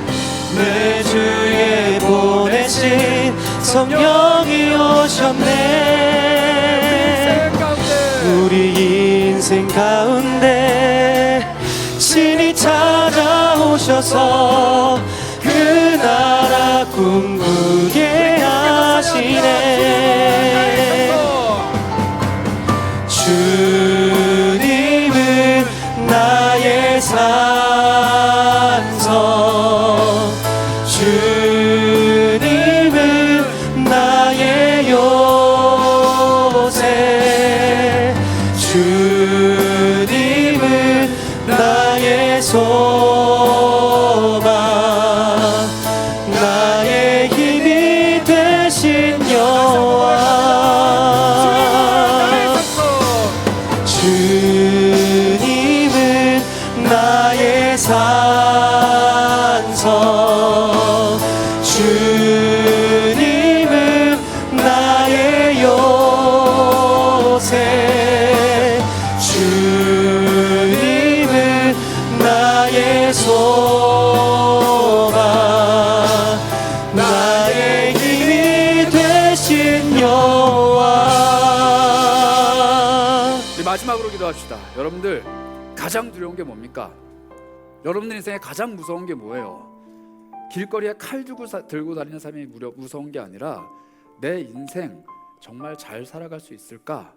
내 주에 보내신 성령이 오셨네. 우리 인생 가운데 신이 찾아오셔서 그 나라 꿈꾸게 하시네. 주님은 나의 산성, 주님은 나의 요새, 주님은 나의 소망, 나의 힘이 되신 여호와. 주님은 나의 산성, 주님은 나의 요새, 주님은 나의 소망, 나의 힘이 되신 여호와. 우리 마지막으로 기도합시다. 여러분들 가장 두려운 게 뭡니까? 여러분들 인생에 가장 무서운 게 뭐예요? 길거리에 칼 들고 다니는 사람이 무서운 게 아니라 내 인생 정말 잘 살아갈 수 있을까?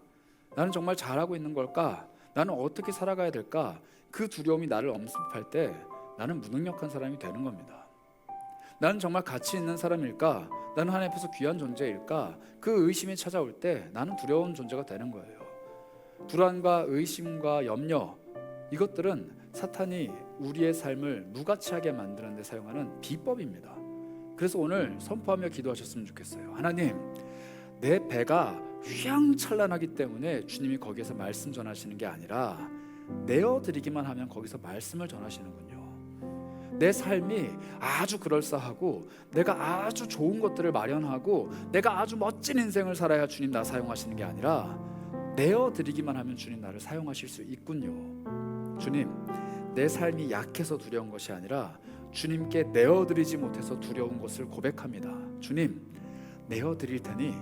나는 정말 잘하고 있는 걸까? 나는 어떻게 살아가야 될까? 그 두려움이 나를 엄습할 때 나는 무능력한 사람이 되는 겁니다. 나는 정말 가치 있는 사람일까? 나는 하나님 앞에서 귀한 존재일까? 그 의심이 찾아올 때 나는 두려운 존재가 되는 거예요. 불안과 의심과 염려, 이것들은 사탄이 우리의 삶을 무가치하게 만드는 데 사용하는 비법입니다. 그래서 오늘 선포하며 기도하셨으면 좋겠어요. 하나님, 내 배가 휘황찬란하기 때문에 주님이 거기에서 말씀 전하시는 게 아니라 내어드리기만 하면 거기서 말씀을 전하시는군요. 내 삶이 아주 그럴싸하고 내가 아주 좋은 것들을 마련하고 내가 아주 멋진 인생을 살아야 주님 나 사용하시는 게 아니라 내어드리기만 하면 주님 나를 사용하실 수 있군요. 주님, 내 삶이 약해서 두려운 것이 아니라 주님께 내어드리지 못해서 두려운 것을 고백합니다. 주님, 내어드릴 테니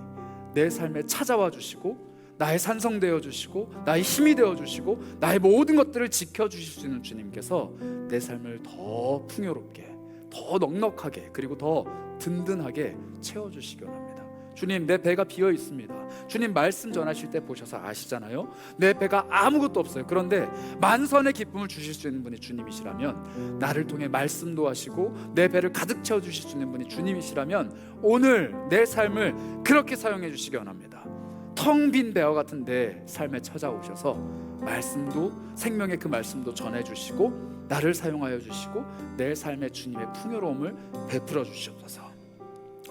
내 삶에 찾아와 주시고 나의 산성 되어 주시고 나의 힘이 되어 주시고 나의 모든 것들을 지켜 주실 수 있는 주님께서 내 삶을 더 풍요롭게, 더 넉넉하게, 그리고 더 든든하게 채워 주시기 원합니다. 주님, 내 배가 비어 있습니다. 주님 말씀 전하실 때 보셔서 아시잖아요. 내 배가 아무것도 없어요. 그런데 만선의 기쁨을 주실 수 있는 분이 주님이시라면, 나를 통해 말씀도 하시고 내 배를 가득 채워 주실 수 있는 분이 주님이시라면 오늘 내 삶을 그렇게 사용해 주시기 원합니다. 텅 빈 배와 같은 내 삶에 찾아오셔서 말씀도, 생명의 그 말씀도 전해주시고 나를 사용하여 주시고 내 삶에 주님의 풍요로움을 베풀어 주시옵소서.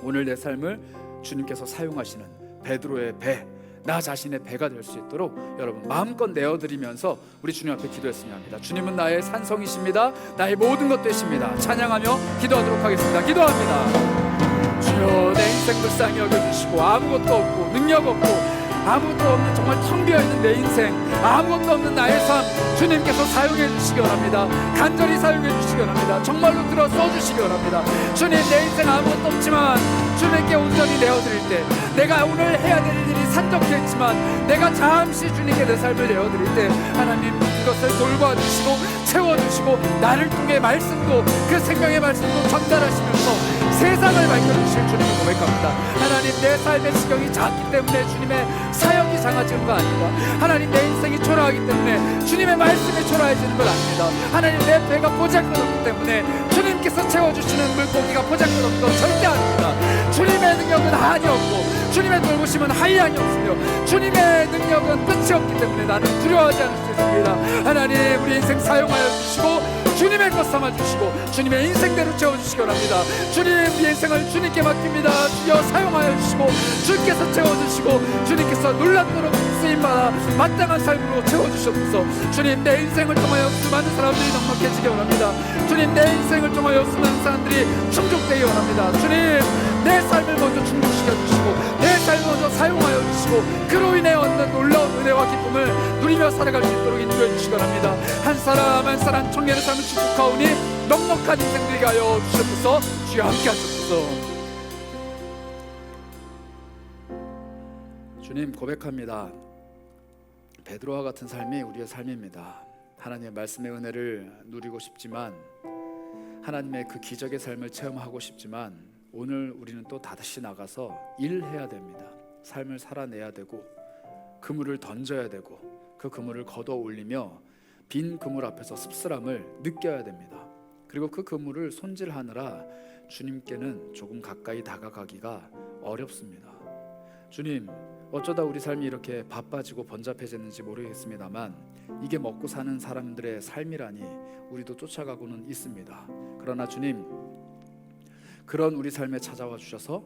오늘 내 삶을 주님께서 사용하시는 베드로의 배, 나 자신의 배가 될 수 있도록 여러분 마음껏 내어드리면서 우리 주님 앞에 기도했으면 합니다. 주님은 나의 산성이십니다. 나의 모든 것 되십니다. 찬양하며 기도하도록 하겠습니다. 기도합니다. 주여, 내 인생 불쌍히 여겨주시고 아무것도 없고 능력 없고 아무것도 없는 정말 텅 비어있는 내 인생, 아무것도 없는 나의 삶 주님께서 사용해 주시기 원합니다. 간절히 사용해 주시기 원합니다. 정말로 들어 써주시기 원합니다. 주님, 내 인생 아무것도 없지만 주님께 온전히 내어드릴 때, 내가 오늘 해야 될 일이 산적해 있지만 내가 잠시 주님께 내 삶을 내어드릴 때 하나님 그것을 돌봐주시고 채워주시고 나를 통해 말씀도, 그 생명의 말씀도 전달하시면서 세상을 밝혀주실 주님을 고백합니다. 하나님, 내 삶의 지경이 작기 때문에 주님의 사역이 작아지는 거 아닙니다. 하나님, 내 인생이 초라하기 때문에 주님의 말씀이 초라해지는 건 아닙니다. 하나님, 내 배가 보잘것없기 때문에 주님께서 채워주시는 물고기가 보잘것없는 건 절대 아닙니다. 주님의 능력은 한이 없고 주님의 돌보심은 한량이 없으며 주님의 능력은 끝이 없기 때문에 나는 두려워하지 않을 수 있습니다. 하나님, 우리 인생 사용하여 주시고 주님의 것 삼아주시고 주님의 인생대로 채워주시기 원합니다. 주님, 우리 인생을 주님께 맡깁니다. 주여, 사용하여 주시고 주님께서 채워주시고 주님께서 놀랍도록 쓰임받아 마땅한 삶으로 채워주시옵소서. 주님, 내 인생을 통하여 수많은 사람들이 넉넉해지기 원합니다. 주님, 내 인생을 통하여 수많은 사람들이 충족되기 원합니다. 주님, 내 삶을 먼저 충족시켜주시고 내 삶을 먼저 사용하여 주시고 그로 인해 얻는 놀라운 은혜와 기쁨을 누리며 살아갈 수 있도록 인도해 주시기 원합니다. 한 사람 한 사람 청년의 삶을 축복하오니 넉넉한 인생 되게 하여 주시옵소서. 주여, 함께 하옵소서. 주님, 고백합니다. 베드로와 같은 삶이 우리의 삶입니다. 하나님의 말씀의 은혜를 누리고 싶지만, 하나님의 그 기적의 삶을 체험하고 싶지만, 오늘 우리는 또 다시 나가서 일해야 됩니다. 삶을 살아내야 되고 그물을 던져야 되고 그 그물을 걷어 올리며 빈 그물 앞에서 씁쓸함을 느껴야 됩니다. 그리고 그 그물을 손질하느라 주님께는 조금 가까이 다가가기가 어렵습니다. 주님, 어쩌다 우리 삶이 이렇게 바빠지고 번잡해졌는지 모르겠습니다만 이게 먹고 사는 사람들의 삶이라니 우리도 쫓아가고는 있습니다. 그러나 주님, 그런 우리 삶에 찾아와 주셔서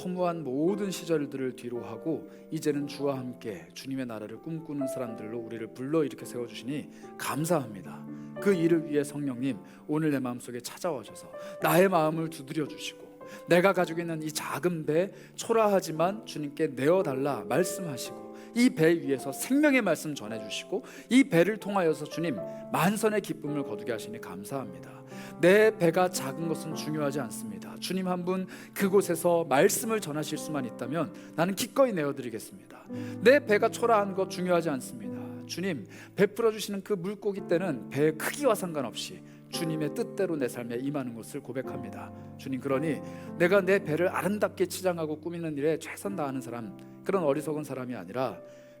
허무한 모든 시절들을 뒤로하고 이제는 주와 함께 주님의 나라를 꿈꾸는 사람들로 우리를 불러일으켜 세워주시니 감사합니다. 그 일을 위해 성령님, 오늘 내 마음속에 찾아오셔서 나의 마음을 두드려 주시고 내가 가지고 있는 이 작은 배, 초라하지만 주님께 내어달라 말씀하시고 이 배 위에서 생명의 말씀 전해주시고 이 배를 통하여서 주님 만선의 기쁨을 거두게 하시니 감사합니다. 내 배가 작은 것은 중요하지 않습니다. 주님 한 분 그곳에서 말씀을 전하실 수만 있다면 나는 기꺼이 내어드리겠습니다. 내 배가 초라한 것 중요하지 않습니다. 주님 베풀어 주시는 그 물고기 때는 배의 크기와 상관없이 주님의 뜻대로 내 삶에 임하는 것을 고백합니다. 주님, 그러니 내가 내 배를 아름답게 치장하고 꾸미는 일에 최선 다하는 사람, 그런 어리석은 사람이 아니라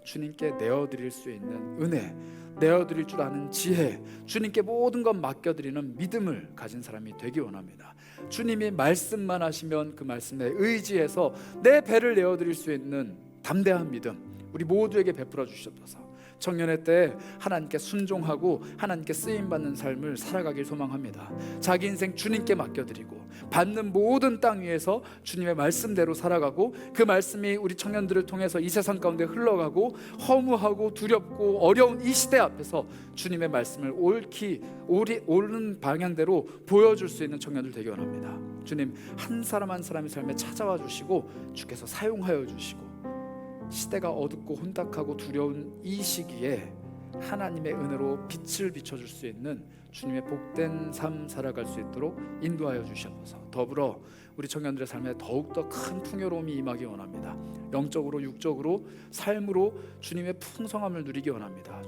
주님께 내어드릴 수 있는 은혜, 내어드릴 줄 아는 지혜, 주님께 모든 것 맡겨드리는 믿음을 가진 사람이 되기 원합니다. 주님이 말씀만 하시면 그 말씀에 의지해서 내 배를 내어드릴 수 있는 담대한 믿음 우리 모두에게 베풀어 주시옵소서. 청년의 때 하나님께 순종하고 하나님께 쓰임받는 삶을 살아가길 소망합니다. 자기 인생 주님께 맡겨드리고 받는 모든 땅 위에서 주님의 말씀대로 살아가고 그 말씀이 우리 청년들을 통해서 이 세상 가운데 흘러가고 허무하고 두렵고 어려운 이 시대 앞에서 주님의 말씀을 옳은 방향대로 보여줄 수 있는 청년들 되기 원합니다. 주님 한 사람 한 사람의 삶에 찾아와 주시고 주께서 사용하여 주시고 시대가 어둡고 혼탁하고 두려운 이 시기에 하나님의 은혜로 빛을 비춰줄 수 있는 주님의 복된 삶 살아갈 수 있도록 인도하여 주시옵소서. 더불어 우리 청년들의 삶에 더욱더 큰 풍요로움이 임하기 원합니다. 영적으로 육적으로 삶으로 주님의 풍성함을 누리기 원합니다.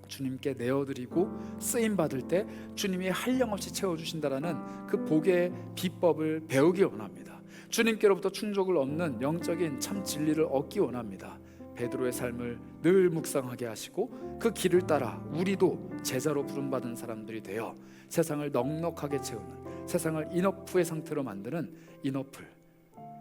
주님께 내어드리고 쓰임받을 때 주님이 한량없이 채워주신다라는 그 복의 비법을 배우기 원합니다. 주님께로부터 충족을 얻는 영적인 참 진리를 얻기 원합니다. 베드로의 삶을 늘 묵상하게 하시고 그 길을 따라 우리도 제자로 부름받은 사람들이 되어 세상을 넉넉하게 채우는, 세상을 인어프의 상태로 만드는 인어플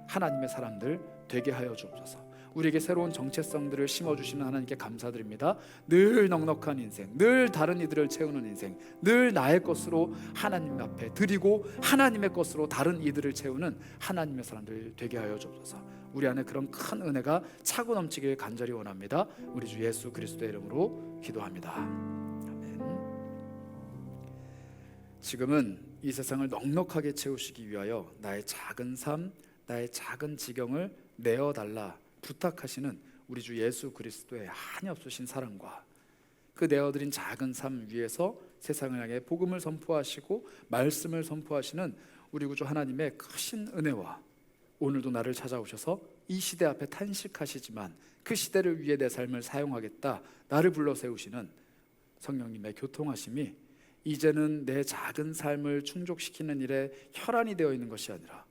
하나님의 사람들 되게 하여 주옵소서. 우리에게 새로운 정체성들을 심어주시는 하나님께 감사드립니다. 늘 넉넉한 인생, 늘 다른 이들을 채우는 인생, 늘 나의 것으로 하나님 앞에 드리고 하나님의 것으로 다른 이들을 채우는 하나님의 사람들 되게 하여 주옵소서. 우리 안에 그런 큰 은혜가 차고 넘치길 간절히 원합니다. 우리 주 예수 그리스도의 이름으로 기도합니다. 아멘. 지금은 이 세상을 넉넉하게 채우시기 위하여 나의 작은 삶, 나의 작은 지경을 내어달라 부탁하시는 우리 주 예수 그리스도의 한이 없으신 사랑과 그 내어드린 작은 삶 위에서 세상을 향해 복음을 선포하시고 말씀을 선포하시는 우리 구주 하나님의 크신 은혜와 오늘도 나를 찾아오셔서 이 시대 앞에 탄식하시지만 그 시대를 위해 내 삶을 사용하겠다 나를 불러 세우시는 성령님의 교통하심이 이제는 내 작은 삶을 충족시키는 일에 혈안이 되어 있는 것이 아니라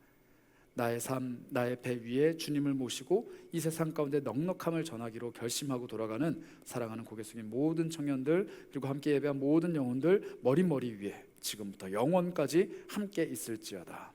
나의 삶, 나의 배 위에 주님을 모시고 이 세상 가운데 넉넉함을 전하기로 결심하고 돌아가는 사랑하는 고개 숙인 모든 청년들 그리고 함께 예배한 모든 영혼들 머리 위에 지금부터 영원까지 함께 있을지어다.